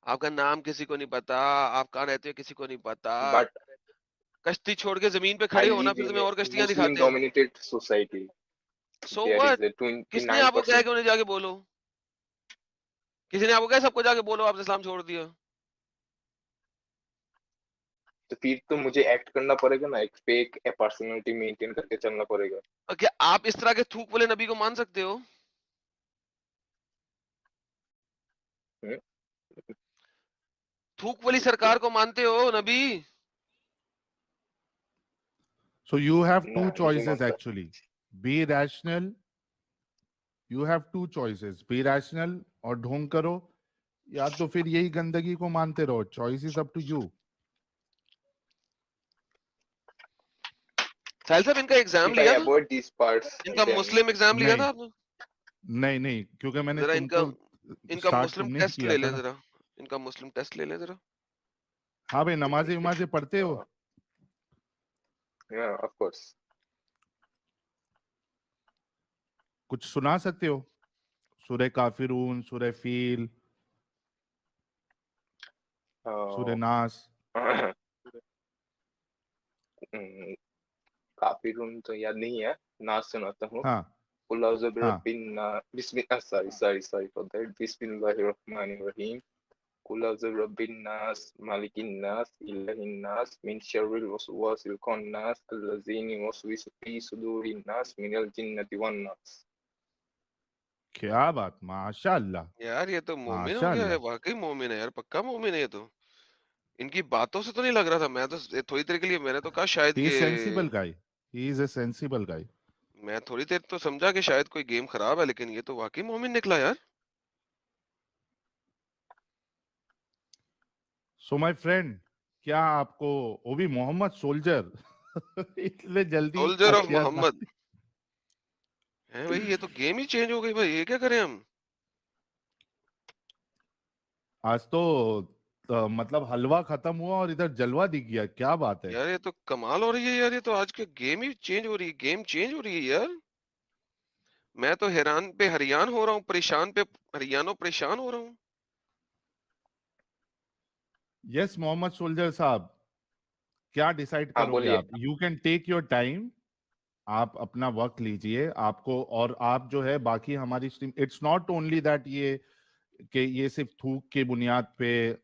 आपका नाम किसी को नहीं पता, आप कहाँ रहते हो किसी को नहीं पता. But कश्ती छोड़ के जमीन पे I खड़े हो ना, live फिर in तुम्हें a और कश्तियां Muslim दिखाते हैं. dominated society. So there what? is a किसने आपको कहा 29%. कि उन्हें जाके बोलो? किसी ने आपको कहा सबको जाके बोलो आपने इस्लाम छोड़ दिया? तो फिर तो मुझे एक्ट करना पड़ेगा ना, एक फेक पर्सनालिटी मेंटेन करके चलना पड़ेगा. और क्या आप इस तरह के थूक वाले नबी को मान सकते हो? हम्म? थूक वाली सरकार को मानते हो नबी? So you have two नहीं choices मानता. actually. Be rational. You have two choices. Be rational और ढोंग करो, या तो फिर यही गंदगी को मानते रहो. Choice is up to you. साहिल साहब इनका एग्जाम If I लिया था? avoid these parts, इनका then मुस्लिम एग्जाम लिया नहीं था आपने? नहीं नहीं, क्योंकि मैंने जरा इनका तुमको इनका स्टार्ट मुस्लिम तुमने टेस्ट किया ले था ले ना. जरा. इनका मुस्लिम टेस्ट ले ले जरा. हाँ भाई, नमाज़ें वमाज़ें पढ़ते हो? yeah, of course. कुछ सुना सकते हो? सूरह काफिरून, सूरह फील, सूरह नास. काफिरून तो याद नहीं है, नास सुनाता हूँ. हाँ कुल औज़ु हाँ. बिस्मिल्लाह, sorry for that. बिस्मिल्लाहिर्रहमानिर्रहीम. कुल औज़ु बिरब्बिन्नास, मालिकिन्नास, इलाहिन्नास, मिन शर्रिल वसवासिल खन्नास, अल्लज़ीनि युवस्विसु फी सुदूरिन्नास, मिनल जिन्नति वन्नास. क्या बात, माशाअल्लाह यार ये तो मोमिन हो गया है, माशाअल्लाह. वाकई मोमिन है यार, पक्का मोमिन है ये तो. इनकी बातों से तो नहीं लग रहा था. मैं तो थोड़ी देर के लिए मैंने तो कहा शायद He is ये sensible guy. He is a sensible guy. मैं थोड़ी देर तो समझा कि शायद कोई गेम खराब है, लेकिन ये तो वाकई मोमिन निकला यार. So my friend, क्या आपको वो भी मोहम्मद सोल्जर इतने जल्दी सोल्जर ऑफ हथियार मोहम्मद है भाई. ये तो गेम ही चेंज हो गई भाई. ये क्या करें हम? आज तो मतलब हलवा खत्म हुआ और इधर जलवा दिख गया. क्या बात है. यार ये तो कमाल हो रही है यार. ये तो आज के गेम ही चेंज हो रही है. गेम चेंज हो रही है यार. मैं तो हैरान पे हरियान हो रहा हूँ, परेशान पे हरियानो परेशान हो रहा हूँ. यस मोहम्मद सोल्जर साहब, क्या डिसाइड हाँ करोगे बोलिए. आप? You can take your time. आप अपना वक्त लीजिए. आपको और आप जो है बाकी हमारी stream, it's not only that ये सिर्फ थूक के बुनियाद पे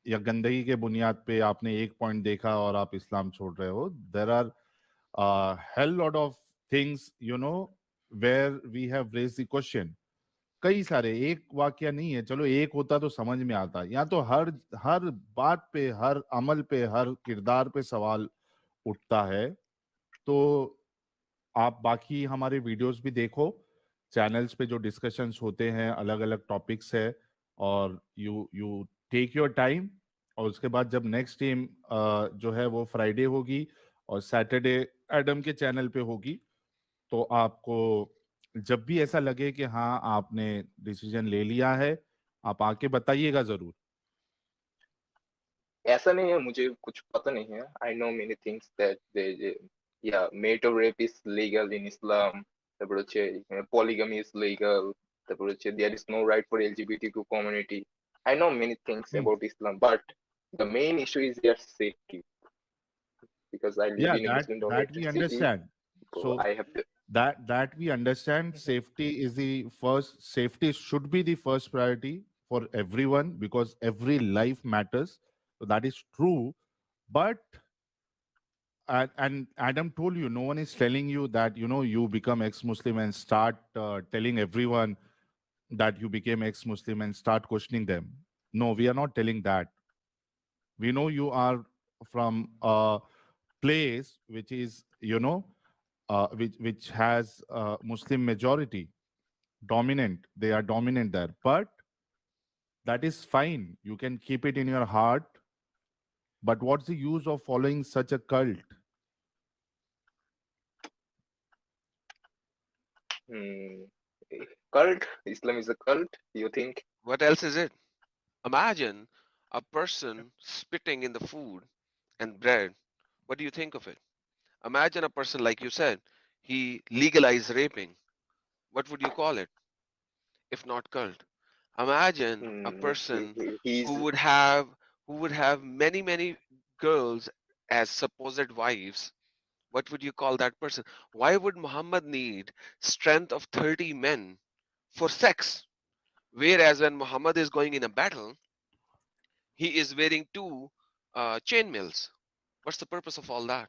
या गंदगी के बुनियाद पे आपने एक पॉइंट देखा और आप इस्लाम छोड़ रहे हो. There are hell lot of things where we have raise the question. कई सारे, एक वाक्य नहीं है. चलो एक होता तो समझ में आता. यहाँ तो हर हर बात पे, हर अमल पे, हर किरदार पे सवाल उठता है. तो आप बाकी हमारे वीडियोस भी देखो. चैनल्स पे जो डिस्कशंस होते हैं, अलग अलग टॉपिक्स है, और यू टेक योर टाइम. और उसके बाद जब नेक्स्ट टीम जो है वो फ्राइडे होगी और सैटरडे एडम के चैनल पे होगी, तो आपको जब भी ऐसा लगे कि हाँ आपने डिसीजन ले लिया है, आप आके बताइएगा जरूर. ऐसा नहीं है, मुझे कुछ पता नहीं है. I know many things that yeah, marital rape is legal in Islam. তারপর হচ্ছে polygamy is legal. তারপর হচ্ছে there is no right for LGBTQ community. I know many things about Islam, but the main issue is their safety, because I live Yeah, in a that Muslim-dominated we city. understand. So So I have to. that we understand. Safety is the first. Safety should be the first priority for everyone, because every life matters. So that is true. But and Adam told you, no one is telling you that you become ex-Muslim and start telling everyone that you became ex-Muslim and start questioning them. No, we are not telling that. We know you are from a place which is which has Muslim majority dominant. They are dominant there, but that is fine. You can keep it in your heart. But what's the use of following such a cult? Cult? Islam is a cult, you think? What else is it? Imagine a person spitting in the food and bread. What do you think of it? Imagine a person, like you said, he legalized raping. What would you call it if not cult? Imagine a person He's who would have many girls as supposed wives, what would you call that person? Why would Muhammad need strength of 30 men for sex? Whereas when Muhammad is going in a battle, he is wearing two chainmails. What's the purpose of all that?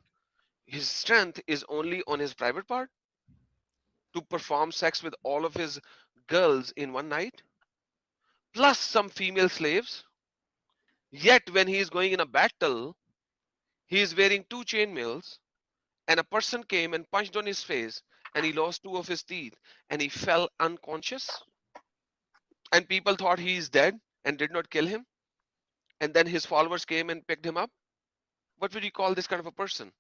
His strength is only on his private part to perform sex with all of his girls in one night, plus some female slaves. Yet when he is going in a battle, he is wearing two chainmails, and a person came and punched on his face, and he lost two of his teeth, and he fell unconscious. And people thought he is dead and did not kill him. And then his followers came and picked him up. What would you call this kind of a person?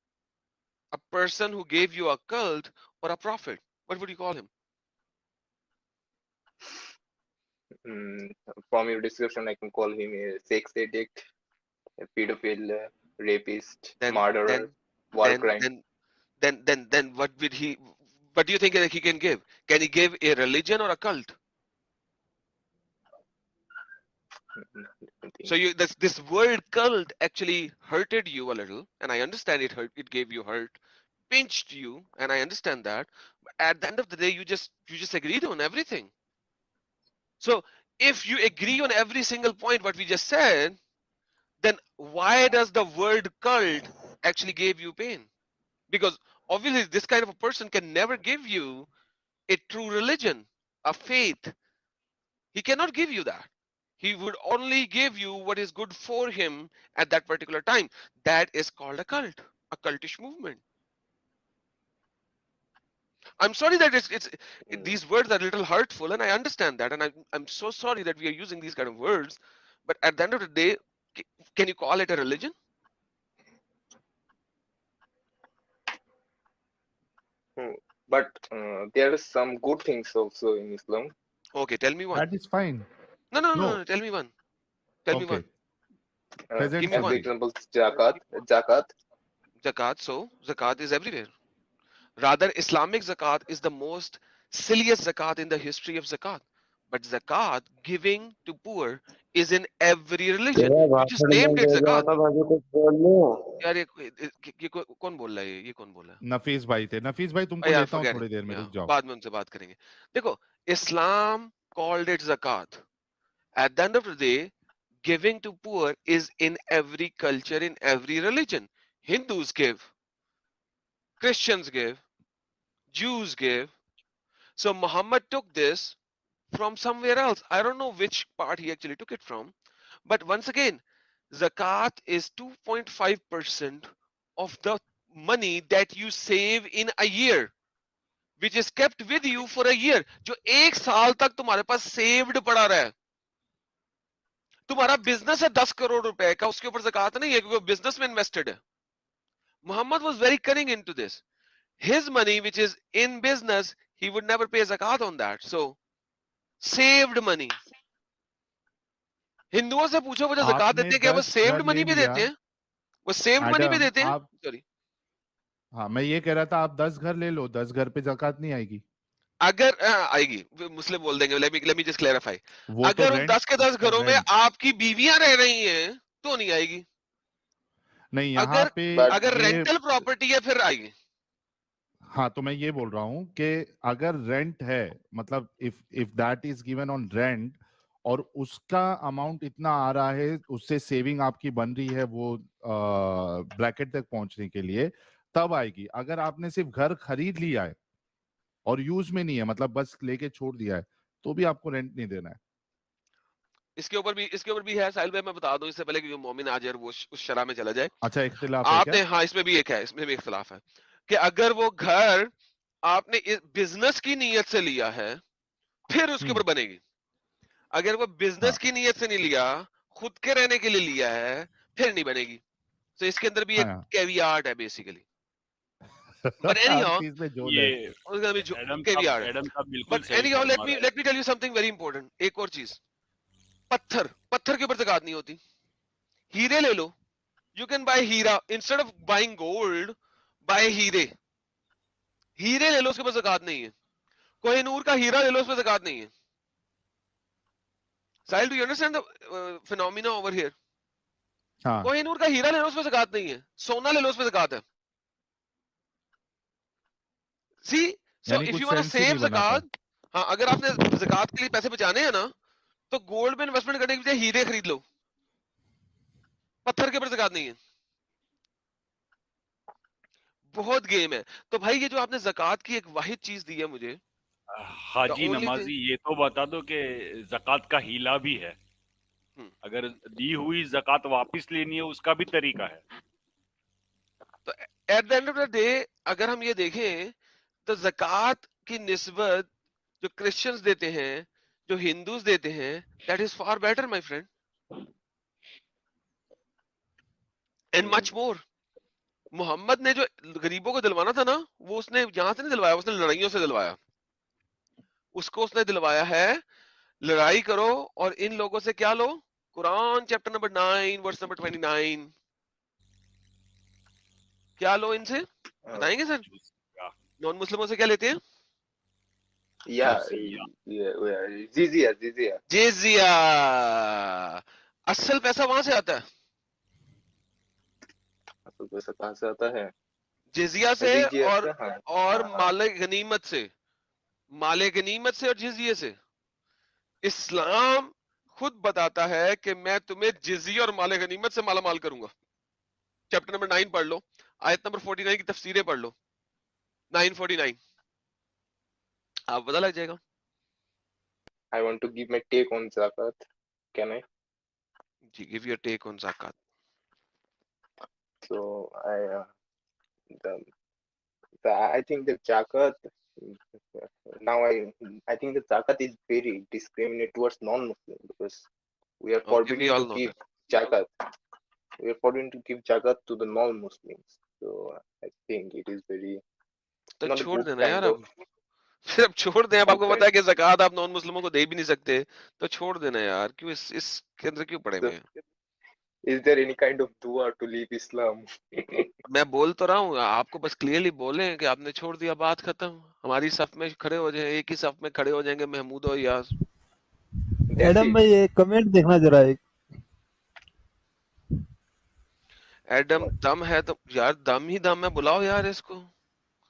A person who gave you a cult or a prophet? What would you call him? From your description, I can call him a sex addict, a pedophile, rapist, murderer, war crime. Then what would he? What do you think that he can give? Can he give a religion or a cult? So you this word cult actually hurted you a little, and I understand it hurt. It gave you hurt, pinched you, and I understand that. But at the end of the day, you just agreed on everything. So if you agree on every single point what we just said, then why does the word cult actually give you pain? Because obviously this kind of a person can never give you a true religion, a faith. He cannot give you that. He would only give you what is good for him at that particular time. That is called a cult, a cultish movement. I'm sorry that these words are a little hurtful, and I understand that, and I'm so sorry that we are using these kind of words. But at the end of the day, can you call it a religion? But there are some good things also in Islam. Okay, tell me one. That is fine. No. Tell me one. Tell me one. Present Give me As one. example, zakat. Zakat. So zakat is everywhere. Rather, Islamic zakat is the most silliest zakat in the history of zakat. But zakat, giving to poor, is in every religion. You just named it zakat. यार ये कौन बोल रहा है? ये कौन बोल रहा है? नफीस भाई थे। नफीस भाई तुमको यार लेता हूँ forget थोड़ी it. देर में, Yeah, रुक जाओ। बाद में उनसे बात करेंगे। देखो, Islam called it zakat. At the end of the day, giving to poor is in every culture, in every religion. Hindus give, Christians give, Jews give. So Muhammad took this from somewhere else. I don't know which part he actually took it from. But once again, zakat is 2.5% of the money that you save in a year, which is kept with you for a year. जो एक साल तक तुम्हारे पास saved पड़ा रहा है। तुम्हारा business है 10 करोड़ रुपए का, उसके ऊपर ज़कात नहीं है क्योंकि बिजनेस में इन्वेस्टेड है। Muhammad was very cunning into this. His money, which is in business, he would never pay zakat on that. So, saved money. हिंदुओं से पूछो वो जो ज़कात देते हैं क्या वो सेव्ड मनी भी देते हैं? वो सेव्ड मनी भी देते हैं? सॉरी। हाँ, मैं ये कह रहा था आप 10 घर ले लो, 10 घर पे ज़कात नहीं आएगी। अगर आएगी, मुस्लिम बोल देंगे। let me just clarify. अगर उन 10 के 10 घरों में आपकी बीवियां रह रही हैं तो नहीं आएगी। नहीं, यहाँ पे अगर रेंटल प्रॉपर्टी है फिर आएगी। हाँ, तो मैं ये बोल रहा हूँ कि अगर रेंट है, मतलब if that is given on rent और उसका अमाउंट इतना आ रहा है, उससे सेविंग आपकी बन रही है वो ब्रैकेट तक पहुंचने के लिए, तब आएगी। अगर आपने सिर्फ घर खरीद लिया है और यूज में नहीं है, मतलब बस लेके छोड़ दिया है, तो भी आपको रेंट नहीं देना है। इसके ऊपर भी है साहिल भाई, मैं बता दूं इससे पहले कि मोमिन आ जाए और वो उस शरा में चला जाए। अच्छा, इख्तिलाफ है आपने क्या? हाँ, इसमें भी एक है, इसमें भी इख्तिलाफ है कि अगर वो घर आपने बिजनेस की नीयत से लिया है फिर उसके ऊपर बनेगी। अगर वो बिजनेस की नीयत से नहीं लिया, खुद के रहने के लिए लिया है, फिर नहीं बनेगी। तो इसके अंदर भी एक कैवियाट है basically. But anyhow, but anyhow, let me tell you something very important. एक और चीज, पत्थर के ऊपर ज़कात नहीं होती। हीरे ले लो, you can buy Heera instead of buying gold, buy हीरे ले लो, उसके ऊपर ज़कात नहीं है। कोहिनूर का हीरा ले लो, उसमें ज़कात नहीं है। Sahil, do you understand the phenomena over here? हाँ। कोहिनूर का हीरा ले लो, उसमें ज़कात नहीं है। सोना ले लो, उसमें ज़कात है। सी सो यानी इफ कुछ यू वांट टू सेंस ही नहीं सेव बना था। ज़कात, हाँ अगर आपने ज़कात के लिए पैसे बचाने हैं ना, तो गोल्ड में इन्वेस्टमेंट करने की बजाय हीरे खरीद लो, पत्थर के ऊपर ज़कात नहीं है। बहुत गेम है। तो भाई ये जो आपने ज़कात की एक वाहिद चीज दी है मुझे, द हाजी ओनली नमाजी ये तो बता दो कि ज़कात का हीला भी है, थिंग, अगर दी हुई ज़कात वापस लेनी है उसका भी तरीका है। तो at the end of the day अगर हम ये देखें तो ज़कात की निस्बत जो क्रिश्चियंस देते हैं, जो हिंदूज देते हैं, that is far better my friend and much more. Muhammad ने जो गरीबों को दिलवाना था ना, वो उसने यहां से नहीं दिलवाया, उसने लड़ाइयों से दिलवाया। उसको उसने दिलवाया है लड़ाई करो और इन लोगों से क्या लो, Quran chapter number 9 verse number 29, क्या लो इनसे, बताएंगे सर? नॉन मुस्लिमों से क्या लेते हैं? Yeah, जजिया। jizya, jizya. जिजिया। असल पैसा वहां से आता है, असल पैसा कहाँ से आता है? जिजिया से जिजिया और से, हाँ और हाँ हाँ। माले गनीमत से, माले गनीमत से और जिजिये से। इस्लाम खुद बताता है कि मैं तुम्हें जिजिया और माले गनीमत से माला माल करूंगा। चैप्टर नंबर 9 पढ़ लो, आयत नंबर 49 की तफसीरें पढ़ लो, 949, आप पता लग जाएगा। I want to give my take on zakat. Can I? जी, गिव योर टेक ऑन ज़कात। So I think the zakat now I think the zakat is very discriminate towards non-Muslim because we are okay, we forbidden all to no give that. zakat. We are forbidden to give zakat to the non-Muslims. So I think it is very तो not a छोड़ good देना यार kind of अब, फिर अब छोड़ दें। अब good आपको kind. पता है कि ज़कात आप नॉन मुस्लिमों को दे भी नहीं सकते, तो छोड़ देना यार, क्यों इसके अंदर क्यों पड़े So, हुए हैं? is there any kind of dua to leave Islam? मैं बोल तो रहा हूँ, आपको बस क्लियरली बोले कि आपने छोड़ दिया, बात खत्म। हमारी सफ में खड़े हो जाए, एक ही सफ में खड़े हो जाएंगे महमूद और यास। That's Adam it. भाई एक कमेंट देखना जरा एक। एडम दम है तो यार दम ही दम है, बुलाओ यार इसको,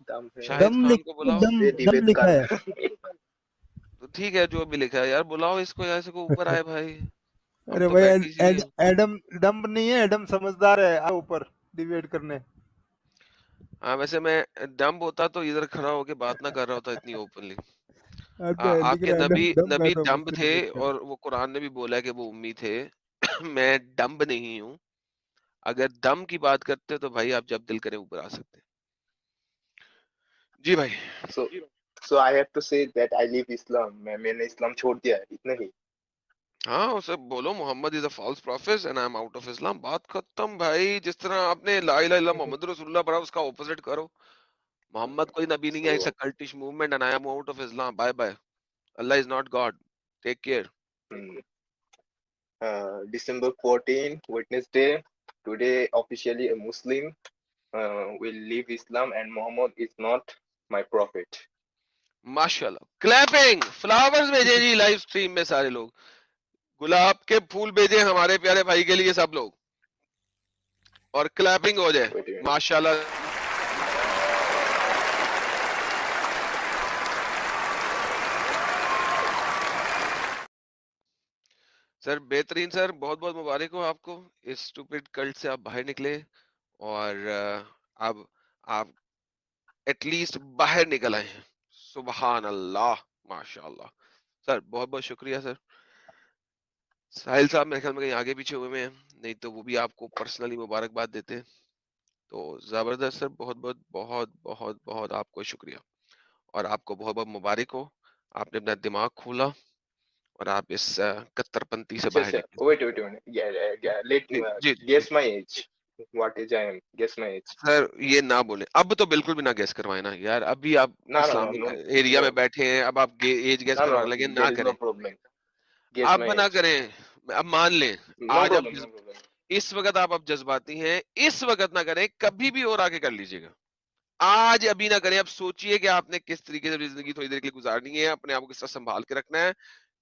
दम है, शाहिद दम खान को बुलाओ। ये दम डिबेट लिखा है। तो ठीक है, जो भी लिखा है यार बुलाओ इसको, यार इसको ऊपर आए भाई, हम अरे तो भाई बैठ ही हैं। एडम डम नहीं है, एडम समझदार है। आओ ऊपर डिबेट करने। हाँ वैसे मैं डम्ब होता तो इधर खड़ा होके बात ना कर रहा होता इतनी ओपनली। लिख आपके रहा है नबी डम है नबी तो डम्ब मुझसे थे डिबेट कर। और वो कुरान ने भी बोला है कि वो उम्मी थे। मैं डम्ब नहीं हूँ। अगर दम की बात करते तो भाई आप जब दिल करे ऊपर आ सकते हैं। जी भाई। So I have to say that I leave Islam. मैंने इस्लाम छोड़ दिया है, इतना ही। हाँ उसे बोलो Muhammad is a false prophet and I am out of Islam, बात खत्म भाई। जिस तरह आपने ला इलाहा इल्लल्लाह मोहम्मद रसूलुल्लाह पढ़ा, उसका ऑपोजिट करो। मोहम्मद कोई नबी नहीं है, it's a So cultish movement and I am out of Islam, bye bye. Allah is not God, take care. December 14, Wednesday. Today officially a Muslim will leave Islam and Muhammad is not my prophet. माशाल्लाह, clapping, flowers भेजे जी live stream में सारे लोग, गुलाब के फूल भेजे हमारे प्यारे भाई के लिए सब लोग, और क्लैपिंग हो जाए। Wait a minute. माशाल्लाह। सर बेहतरीन सर, बहुत बहुत मुबारक हो आपको, इस स्टूपिड कल्ट से आप बाहर निकले और अब आप एटलीस्ट बाहर निकल आए हैं। सुबहान अल्लाह, माशाल्लाह। सर बहुत बहुत शुक्रिया सर। साहिल साहब मेरे ख्याल में कहीं आगे पीछे हुए हैं, नहीं तो वो भी आपको पर्सनली मुबारकबाद देते। तो जबरदस्त सर, बहुत बहुत बहुत बहुत बहुत आपको शुक्रिया, और आपको बहुत बहुत मुबारक हो, आपने अपना दिमाग खोला और आप इस कट्टरपंथी से बाहर निकले। Wait a minute. Yeah. Let जी जी guess my age. What age I am? Guess my age. Sir, ये ना बोले, अब तो बिल्कुल भी ना गैस करवाए ना यार, अभी आप No. इस्लामिक एरिया में बैठे हैं, अब आप एज गैस करवाने लगे, ना There is करें। no problem. Guess my अब ना age. करें, अब मान लें No आज आप problem. No problem. इस वक्त आप अब जज्बाती हैं, इस वक्त ना करें, कभी भी और आके कर लीजिएगा। आज अभी ना करें। अब सोचिए कि आपने किस तरीके से जिंदगी थोड़ी देर के लिए गुजारनी है, अपने आप को किस तरह संभाल के रखना है,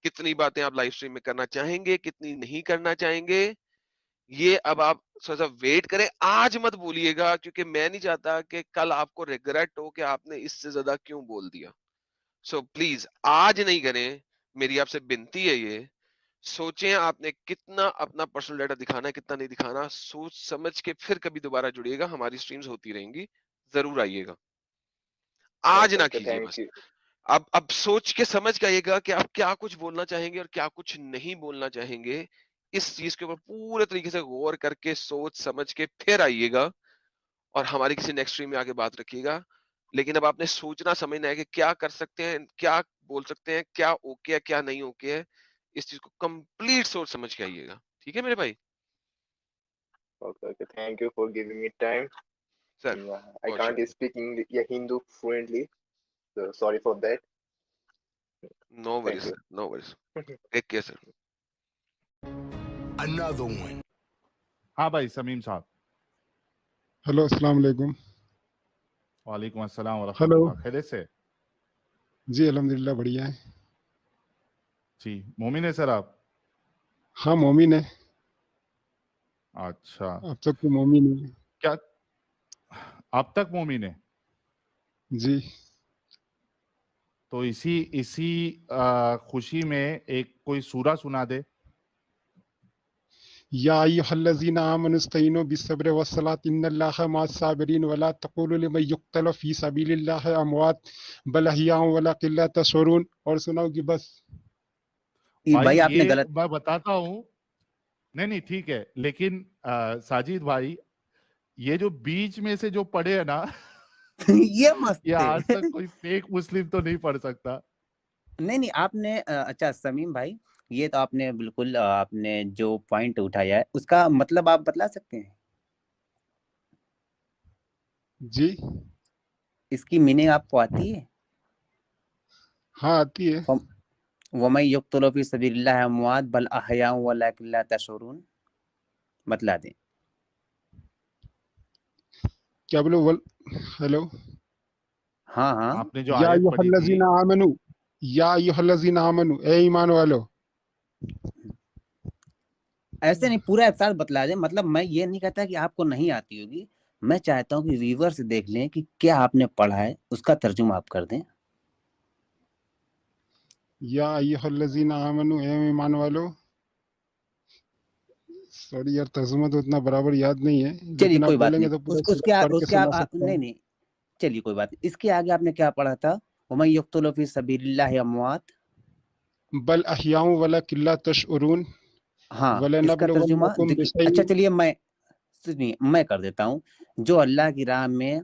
कितनी बातें आप लाइव स्ट्रीम में करना चाहेंगे, कितनी नहीं करना चाहेंगे, ये अब आप थोड़ा सा वेट करें, आज मत बोलिएगा, क्योंकि मैं नहीं चाहता कि कल आपको रिग्रेट हो कि आपने इससे ज्यादा क्यों बोल दिया। सो प्लीज आज नहीं करें, मेरी आपसे विनती है ये। सोचें आपने कितना अपना पर्सनल डाटा दिखाना है, कितना नहीं दिखाना, सोच समझ के फिर कभी दोबारा जुड़िएगा। हमारी स्ट्रीम्स होती रहेंगी, जरूर आइएगा, आज ओके ना ओके, कीजिए थैंक बस। यू। अब सोच के समझ के आइएगा कि आप क्या कुछ बोलना चाहेंगे और क्या कुछ नहीं बोलना चाहेंगे। इस चीज के ऊपर पूरे तरीके से गौर करके सोच समझ के फिर आइएगा और हमारी किसी नेक्स्ट स्ट्रीम में आके बात रखिएगा। लेकिन अब आपने सोचना समझना है कि क्या कर सकते हैं, क्या बोल सकते हैं, क्या ओके है, क्या नहीं ओके है। इस चीज को कंप्लीट सोच समझ के आइएगा, ठीक है मेरे भाई? Okay okay, thank you for giving me time. Sir I बहुत can't शुक्रिया। speak Hindu fluently, so sorry for that. No worries Thank you. Sir, no worries. Take care sir. Another one. हाँ भाई समीम साहब। हेलो अस्सलाम वालेकुम। वालेकुम अस्सलाम व हेलो। रहमतुल्लाह। खैरियत से? जी अल्हम्दुलिल्लाह बढ़िया है। जी, मोमिन है सर आप? हाँ मोमिन है। अच्छा, अब तक तो मोमिन है। क्या अब तक मोमिन है? जी। तो इसी इसी खुशी में एक कोई सूरा सुना दे। या अय्युहल्लज़ीना आमनुस्तईनु बिस्सब्रि वस्सलात इन्नल्लाहा मअस्साबिरीन वला तक़ूलु लिमन युक़्तलु फ़ी सबीलिल्लाहि अमवात बल अहयाउ वलाकिन ला तशऊरून। और सुनाओ कि बस। भाई आपने ये गलत मैं बताता हूँ। नहीं ठीक है, लेकिन साजिद भाई, ये जो बीच में से जो पढ़े है ना ये मस्त ये थे। आज तक कोई फेक मुस्लिम तो नहीं पढ़ सकता। नहीं आपने अच्छा समीम भाई, ये तो आपने बिल्कुल आपने जो पॉइंट उठाया है उसका मतलब आप बतला सकते हैं? जी। इसकी मीनिंग आपको आती है? हाँ आती है। वमन युक़्तलु फ़ी सबीलिल्लाहि अमवात बल अहयाउ वलाकिन ला तशऊरून। बतला दें। क्या बोलो? हेलो। हाँ हाँ। आपने जो या आयत पढ़ी थी, अय्युहल्लज़ीना आमनु, या अय्युहल्लज़ीना आमनु, ए ईमान वालों। ऐसे नहीं, पूरा एक साथ बतला दें। मतलब मैं ये नहीं कहता कि आपको नहीं आती होगी, मैं चाहता हूँ कि व्यूअर्स देख लें कि क्या आपने पढ़ा है, उसका तर्जुमा आप कर दें। या अय्युहल्लज़ीना आमनु, ए ईमान वालों। सॉरी यार, तर्जुमा तो उतना बराबर याद नहीं है, चलिए लेकिन आप कोई बात बोलेंगे नहीं। तो पूरा उसके पढ़ के उसके सुना सकता हूँ। नहीं चलिए कोई बात नहीं। इसके आगे आपने क्या पढ़ा था? वमन युक़्तलु फ़ी सबीलिल्लाहि अमवात बल अहयाउ वलाकिन ला तशऊरून हाँ, इसका तर्जुमा वलनबलवन्नकुम देखिए। अच्छा बिशैइन। चलिए मैं सुनिए, मैं कर देता हूँ। जो अल्लाह की राह में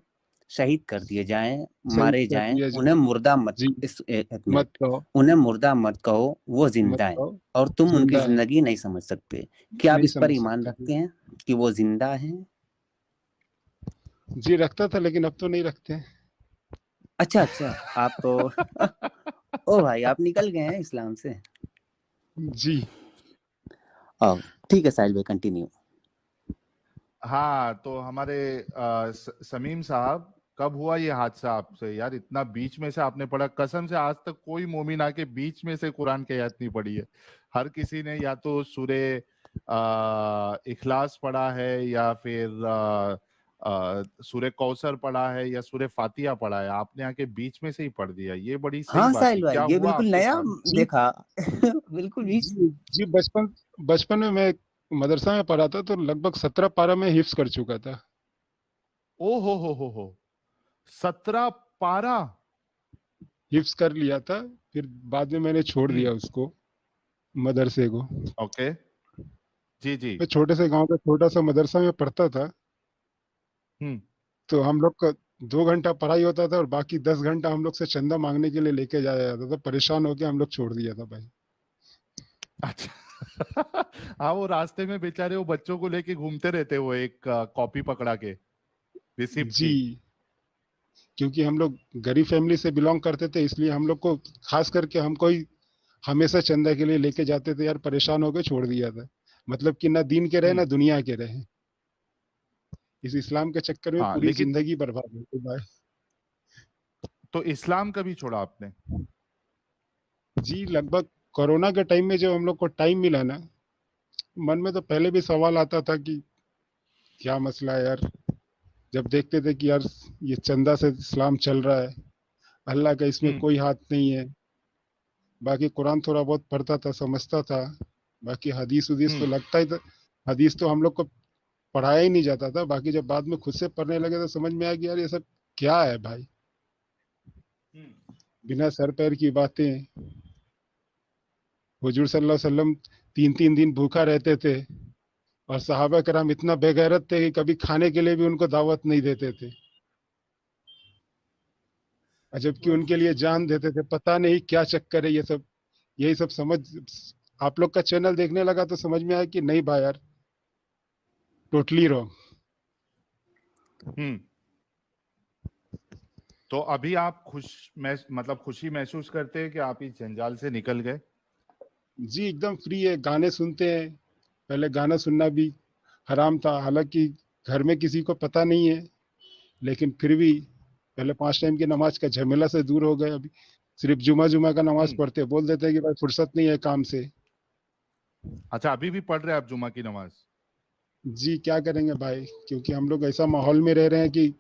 शहीद कर दिए जाएं, शहीद मारे कर जाएं, दिया उन्हें जाए। मुर्दा मत जी। एक मिनट, मत कहो, उन्हें मुर्दा मत कहो, वो मत जिंदा है कहो, और तुम उनकी जिंदा है। जिंदगी नहीं समझ सकते। क्या आप नहीं इस पर समझ ईमान सकते। रखते हैं कि वो जिंदा हैं? जी रखता था, लेकिन अब तो नहीं रखते। अच्छा आप तो ओ भाई, आप निकल गए हैं इस्लाम से। जी। ठीक है साहिल भाई, कंटिन्यू। हाँ तो हमारे समीम साहब, कब हुआ ये हादसा आपसे यार? इतना बीच में से आपने पढ़ा। कसम से आज तक कोई मोमिन आके बीच में से कुरान की आयत नहीं पढ़ी है। हर किसी ने या तो सूरे इखलास पढ़ा है, या फिर सूरे कौसर पढ़ा है, या सूरे फातिहा पढ़ा है। आपने आके बीच में से ही पढ़ दिया, ये बड़ी सही हाँ बात साहिल की। भाई, क्या ये हुआ बिल्कुल आपके नया साथ? जी देखा। बिल्कुल भी। जी जी, बचपन में मैं मदरसा में पढ़ा था, तो लगभग 17 पारा में हिफ्स कर चुका था। ओ हो 17 पारा हिफ्स कर लिया था, फिर बाद में मैंने छोड़ दिया उसको, मदरसे को। ओके। जी। मैं छोटे से गांव का छोटा सा मदरसा में पढ़ता था। तो हम लोग का 2 घंटा पढ़ाई होता था और बाकी 10 घंटा हम लोग से चंदा मांगने के लिए लेके जाया जाता था। परेशान होके हम लोग छोड़ दिया था भाई। अच्छा हाँ, वो रास्ते में बेचारे वो बच्चों को लेके घूमते रहते, वो एक कॉपी पकड़ा के रिसिप्ट जी, की। क्योंकि हम लोग गरीब फैमिली से बिलोंग करते थे, इसलिए हम लोग को खास करके हमको ही हमेशा चंदा के लिए लेके जाते थे यार। परेशान होके छोड़ दिया था। मतलब कि ना दीन के रहे ना दुनिया के रहे। इस इस्लाम के चक्कर में हाँ पूरी लेकिन जिंदगी बर्बाद हो गई भाई। तो इस्लाम कभी छोड़ा आपने? जी लगभग कोरोना के टाइम में जब हम लोग को टाइम मिला ना, मन में तो पहले भी सवाल आता था कि क्या मसला है यार, जब देखते थे कि यार ये चंदा से इस्लाम चल रहा है, अल्लाह का इसमें कोई हाथ नहीं है। बाकी कुरान थोड़ा बहुत पढ़ता था, समझता था, बाकी हदीस उदीस तो लगता ही था, हदीस तो हम लोग को पढ़ाया ही नहीं जाता था। बाकी जब बाद में खुद से पढ़ने लगे तो समझ में आया कि यार ये सब क्या है भाई, बिना सर पैर की बातें। हुजूर सल्लल्लाहु अलैहि वसल्लम 3-3 दिन भूखा रहते थे और सहाबा कराम इतना बेगैरत थे कि कभी खाने के लिए भी उनको दावत नहीं देते थे, जबकि उनके लिए जान देते थे। पता नहीं क्या चक्कर है ये सब, यही सब समझ आप लोग का चैनल देखने लगा तो समझ में आया कि नहीं भाई यार, टोटली रॉन्ग। तो अभी आप मतलब खुशी महसूस करते हैं कि आप इस जंजाल से निकल गए? जी एकदम फ्री है, गाने सुनते हैं। पहले गाना सुनना भी हराम था, हालांकि घर में किसी को पता नहीं है, लेकिन फिर भी पहले 5 टाइम की नमाज का झमेला से दूर हो गए। अभी सिर्फ जुमा का नमाज पढ़ते हैं, बोल देते हैं कि भाई फुर्सत नहीं है काम से। अच्छा, अभी भी पढ़ रहे हैं आप जुमा की नमाज? जी क्या करेंगे भाई, क्योंकि हम लोग ऐसा माहौल में रह रहे हैं कि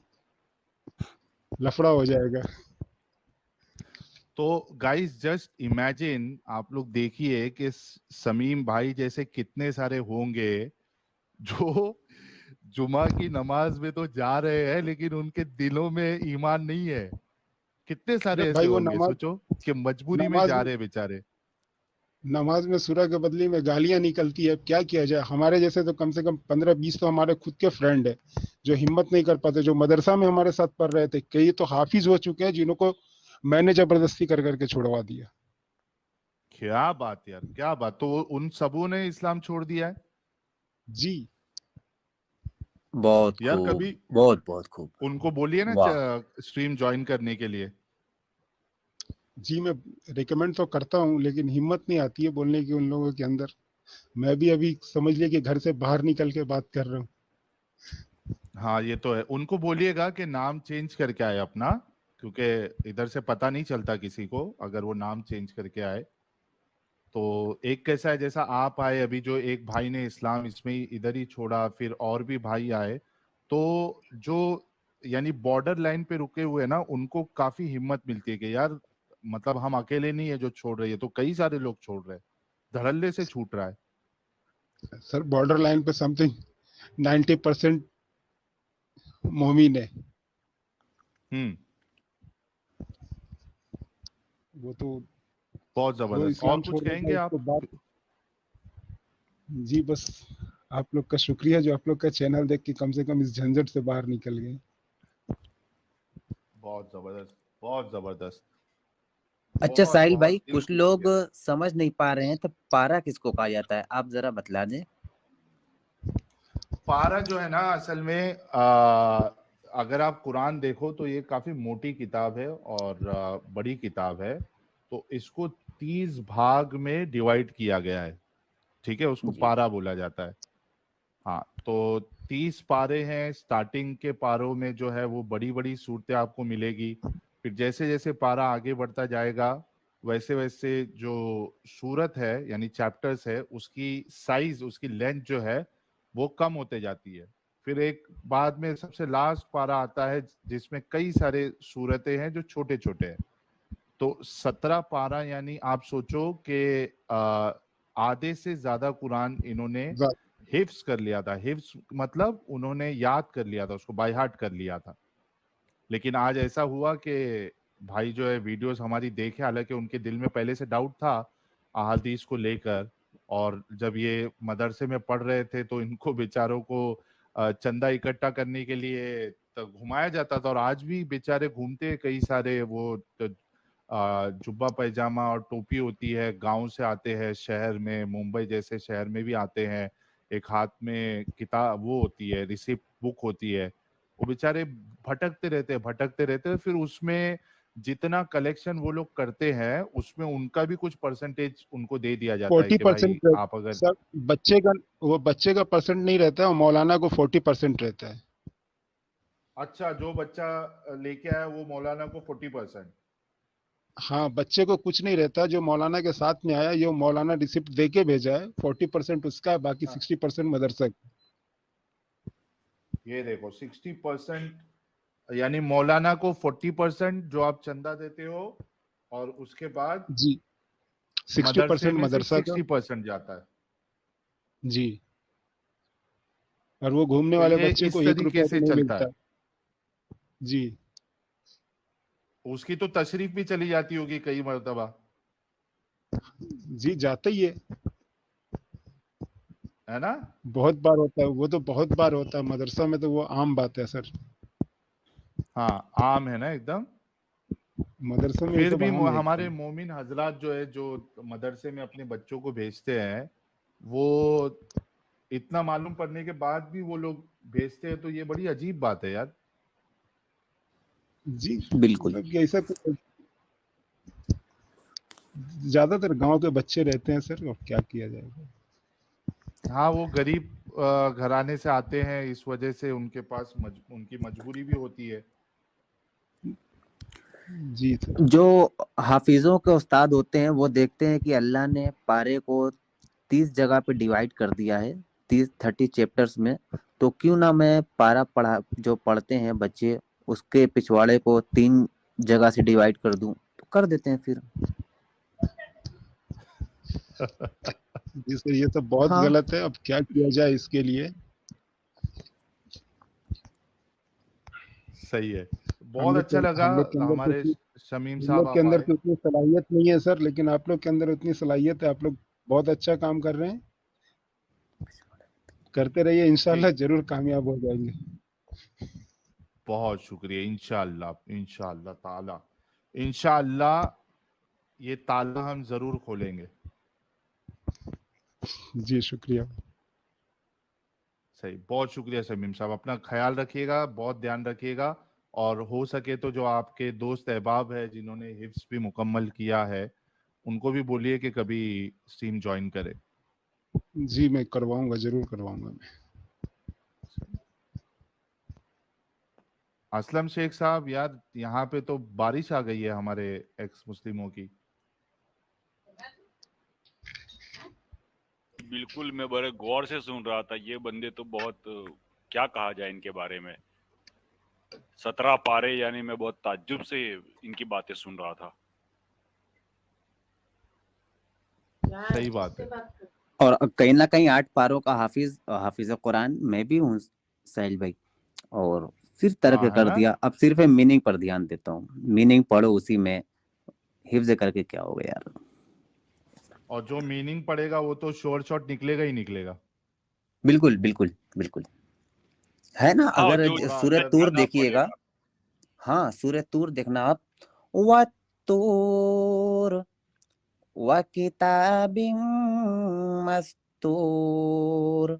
लफड़ा हो जाएगा। तो गाइस जस्ट इमेजिन, आप लोग देखिए कि समीम भाई जैसे कितने सारे होंगे जो जुमा की नमाज में तो जा रहे हैं लेकिन उनके दिलों में ईमान नहीं है। कितने सारे अरे ऐसे भाई वो होंगे, सोचो कि मजबूरी में जा रहे हैं बेचारे। नमाज में सूरह के बदले में गालियां निकलती है, अब क्या किया जाए। हमारे जैसे तो कम से कम 15-20 तो हमारे खुद के फ्रेंड है जो हिम्मत नहीं कर पाते, जो मदरसा में हमारे साथ पढ़ रहे थे। कई तो हाफिज हो चुके हैं जिनको मैंने जबरदस्ती कर करके छुड़वा दिया। क्या बात यार, क्या बात। तो उन सबों ने इस्लाम छोड़ दिया है? जी बहुत यार खूब, कभी बहुत बहुत खूब। उनको बोलिए ना वाह। स्ट्रीम ज्वाइन करने के लिए। जी मैं रिकमेंड तो करता हूँ, लेकिन हिम्मत नहीं आती है बोलने की उन लोगों के अंदर। मैं भी अभी समझ लिया कि घर से बाहर निकल के बात कर रहा हूँ। हाँ ये तो है, उनको बोलिएगा कि नाम चेंज करके आए अपना, क्योंकि इधर से पता नहीं चलता किसी को अगर वो नाम चेंज करके आए। तो एक कैसा है, जैसा आप आए अभी, जो एक भाई ने इस्लाम इसमें ही इधर ही छोड़ा, फिर और भी भाई आए, तो जो यानी बॉर्डर लाइन पे रुके हुए ना, उनको काफी हिम्मत मिलती है कि यार मतलब हम अकेले नहीं है जो छोड़ रहे हैं, तो कई सारे लोग छोड़ रहे हैं, धड़ल्ले से छूट रहा है। सर बॉर्डर लाइन पे समथिंग 90% मोमिन है। वो तो बहुत जो जबरदस्त। और इस्लाम कुछ छोड़ कहेंगे देता है आप? उसको बात। जी बस आप लोग का शुक्रिया जो आप लोग का चैनल देख के कम से कम इस झंझट से बाहर निकल गए। बहुत जबरदस्त, बहुत जबरदस्त। अच्छा बहुत साहिल बहुत भाई, दिल कुछ खुश हो लोग गया। समझ नहीं पा रहे हैं तो पारा किसको कहा जाता है, आप जरा बतला दें। पारा जो है ना, असल में अगर आप कुरान देखो तो ये काफी मोटी किताब है और बड़ी किताब है। तो इसको 30 भाग में डिवाइड किया गया है, ठीक है, उसको पारा बोला जाता है। हाँ, तो 30 पारे हैं। स्टार्टिंग के पारों में जो है वो बड़ी बड़ी सूरतें आपको मिलेगी। फिर जैसे जैसे पारा आगे बढ़ता जाएगा वैसे वैसे जो सूरत है यानी चैप्टर्स है, उसकी साइज, उसकी लेंथ जो है वो कम होते जाती है। फिर एक बाद में सबसे लास्ट पारा आता है जिसमें कई सारे सूरतें हैं जो छोटे छोटे हैं। तो 17 पारा, यानी आप सोचो कि आधे से ज्यादा कुरान इन्होंने हिफ्स कर लिया था। हिफ्स मतलब उन्होंने याद कर लिया था, उसको बाय हार्ट कर लिया था। लेकिन आज ऐसा हुआ कि भाई जो है वीडियोस हमारी देखे, हालांकि उनके दिल में पहले से डाउट था अहादीस को लेकर, और जब ये मदरसे में पढ़ रहे थे तो इनको बेचारों को चंदा इकट्ठा करने के लिए तो घुमाया जाता था, और आज भी बेचारे घूमते हैं कई सारे। वो जुब्बा पैजामा और टोपी होती है, गांव से आते हैं शहर में, मुंबई जैसे शहर में भी आते हैं, एक हाथ में किताब वो होती है, रिसिप्ट बुक होती है। वो बेचारे भटकते रहते हैं। फिर उसमें जितना कलेक्शन वो लोग करते हैं उसमें उनका भी कुछ परसेंटेज उनको दे दिया जाता है कि भाई 40% आप अगर। सर बच्चे का परसेंट नहीं रहता है, वो मौलाना को 40% रहता है। अच्छा, जो बच्चा लेके आया वो मौलाना को 40%? हाँ, बच्चे को कुछ नहीं रहता, जो मौलाना के साथ में आया ये मौलाना रिसिप्ट दे के भेजा है, 40% उसका है, बाकी 60% मदरसा का। ये देखो 60%, यानी मौलाना को 40% जो आप चंदा देते हो, और उसके बाद जी, मदरसे 60% में सिर्फ मदरसा का। 60% जाता है। जी, और वो घूमने तो वाले ये बच्चे को इस 1 तरीके रुपया से भी नहीं चलता मिलता। है। जी, उसकी तो तशरीफ भी चली जाती होगी कई मर्तबा, जी जाता ही है ना? बहुत बार होता है, वो तो बहुत बार होता है मदरसा में, तो वो आम बात है सर। हाँ, आम है ना एकदम। मदरसे में ये फिर सब भी आम है हमारे एकदम। मोमिन हजरात जो है, जो मदरसे में अपने बच्चों को भेजते हैं, वो इतना मालूम पड़ने के बाद भी वो लोग भेजते हैं, तो ये बड़ी अजीब बात है यार। जी, बिल्कुल। मतलब कि ऐसा ज्यादातर गांव के बच्चे रहते हैं सर, और क्या किया जाएगा। हाँ, वो गरीब घराने से आते हैं, इस वजह से उनके पास उनकी मजबूरी भी होती है। जी सर। जो हाफिजों के उस्ताद होते हैं वो देखते हैं कि अल्लाह ने पारे को 30 जगह पे डिवाइड कर दिया है, 30 चैप्टर्स में, तो क्यों ना मैं पारा पढ़ा जो पढ़ते हैं बच्चे उसके पिछवाड़े को 3 जगह से डिवाइड कर दूं, तो कर देते हैं फिर। जी सर, ये तो बहुत हाँ गलत है, अब क्या किया जाए इसके लिए। सही है। हम बहुत लोग अच्छा लगा हम लोग के अंदर तो हमारे शमीम हम साहब लोग के आप अंदर आए। तो उतनी सलाहियत नहीं है सर, लेकिन आप लोग के अंदर उतनी सलाहियत है, आप लोग बहुत अच्छा काम कर रहे हैं, करते रहिए, जी, इंशाल्लाह जरूर कामयाब हो जाएंगे। बहुत शुक्रिया। इंशाअल्लाह, इंशाअल्लाह ताला, इंशाअल्लाह ये ताला हम जरूर खोलेंगे। जी शुक्रिया। सही, बहुत शुक्रिया शमीम साहब। अपना ख्याल रखिएगा, बहुत ध्यान रखिएगा, और हो सके तो जो आपके दोस्त अहबाब है जिन्होंने हिफ्स भी मुकम्मल किया है, उनको भी बोलिए कि कभी स्ट्रीम ज्वाइन करे। जी मैं करवाऊंगा, जरूर करवाऊंगा मैं। असलम शेख साहब, यार यहाँ पे तो बारिश आ गई है हमारे एक्स मुस्लिमों की। बिल्कुल, मैं बड़े गौर से सुन रहा था। ये बंदे तो बहुत क्या कहा जाए इनके बारे में, 17 पारे, यानी मैं बहुत ताज्जुब से इनकी बातें सुन रहा था। सही बात है। और कहीं ना कहीं 8 पारों का हाफिज कुरान मैं भी हूँ साहिल भाई, और फिर तर्क हाँ, है कर ना? दिया, अब सिर्फ मीनिंग पर ध्यान देता हूँ, मीनिंग पढ़ो उसी में, हिफ्ज करके क्या होगा यार। और जो मीनिंग पड़ेगा वो तो शॉर्ट शॉर्ट निकलेगा ही निकलेगा। बिल्कुल बिल्कुल बिल्कुल, है ना। हाँ, अगर जो थोड़ा सूरह अंदर तूर करना देखिएगा, पड़ेगा। हाँ सूरह तूर देखना आप, वत्तूर वकिताबिम मस्तूर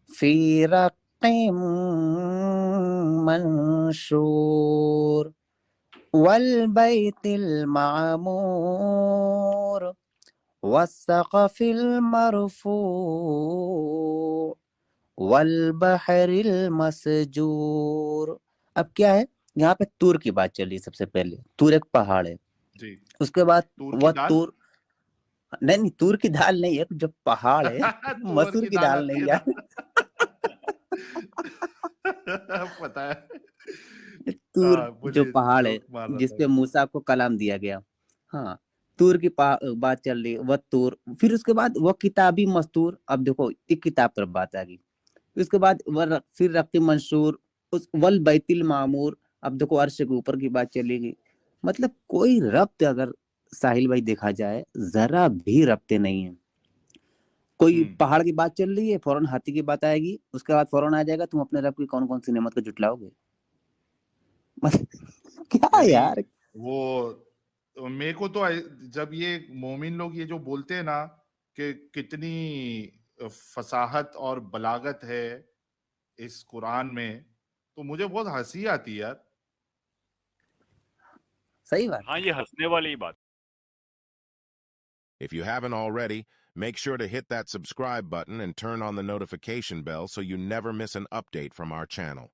फी रक्किम मंशूर वल बैतिल मामूर वस्सक़फिल मरफू वल बहरिल मसजूर। अब क्या है, यहाँ पे तूर की बात चल रही है। सबसे पहले तूर एक पहाड़ है, जी। उसके बाद तूर की वह दाल। तूर, नहीं नहीं तूर की दाल नहीं है, जो पहाड़ है तुअर मसूर की की दाल दाल आती नहीं है ना। यार। पता है। तूर हाँ, जो मुझे पहाड़ है जोक मार रहा था। जिसपे मूसा को कलाम दिया गया, हाँ तूर की बात चल रही है, वह तूर। फिर उसके बाद वह किताबी मस्तूर, अब देखो एक किताब पर बात आ गई। उसके बाद फिर रक्ती मंशूर, उस वल बैतिल मामूर, अब देखो अर्श के ऊपर की बात चलेगी। मतलब कोई रब्त अगर साहिल भाई देखा जाए, जरा भी रब्ते नहीं है। कोई पहाड़ की बात चल रही है, फौरन हाथी की बात आएगी, उसके बाद फौरन आ जाएगा तुम अपने रब की कौन कौन सी नेमत को जुटलाओगे। क्या यानी यार। वो मेरे को तो जब ये मोमिन लोग ये जो बोलते हैं ना कि कितनी फसाहत और बलागत है इस कुरान में, तो मुझे बहुत हंसी आती है यार। सही बात हाँ, है। ये हंसने वाली ही बात। If you haven't already, make sure to hit that subscribe button and turn on the notification bell so you never miss an update from our channel.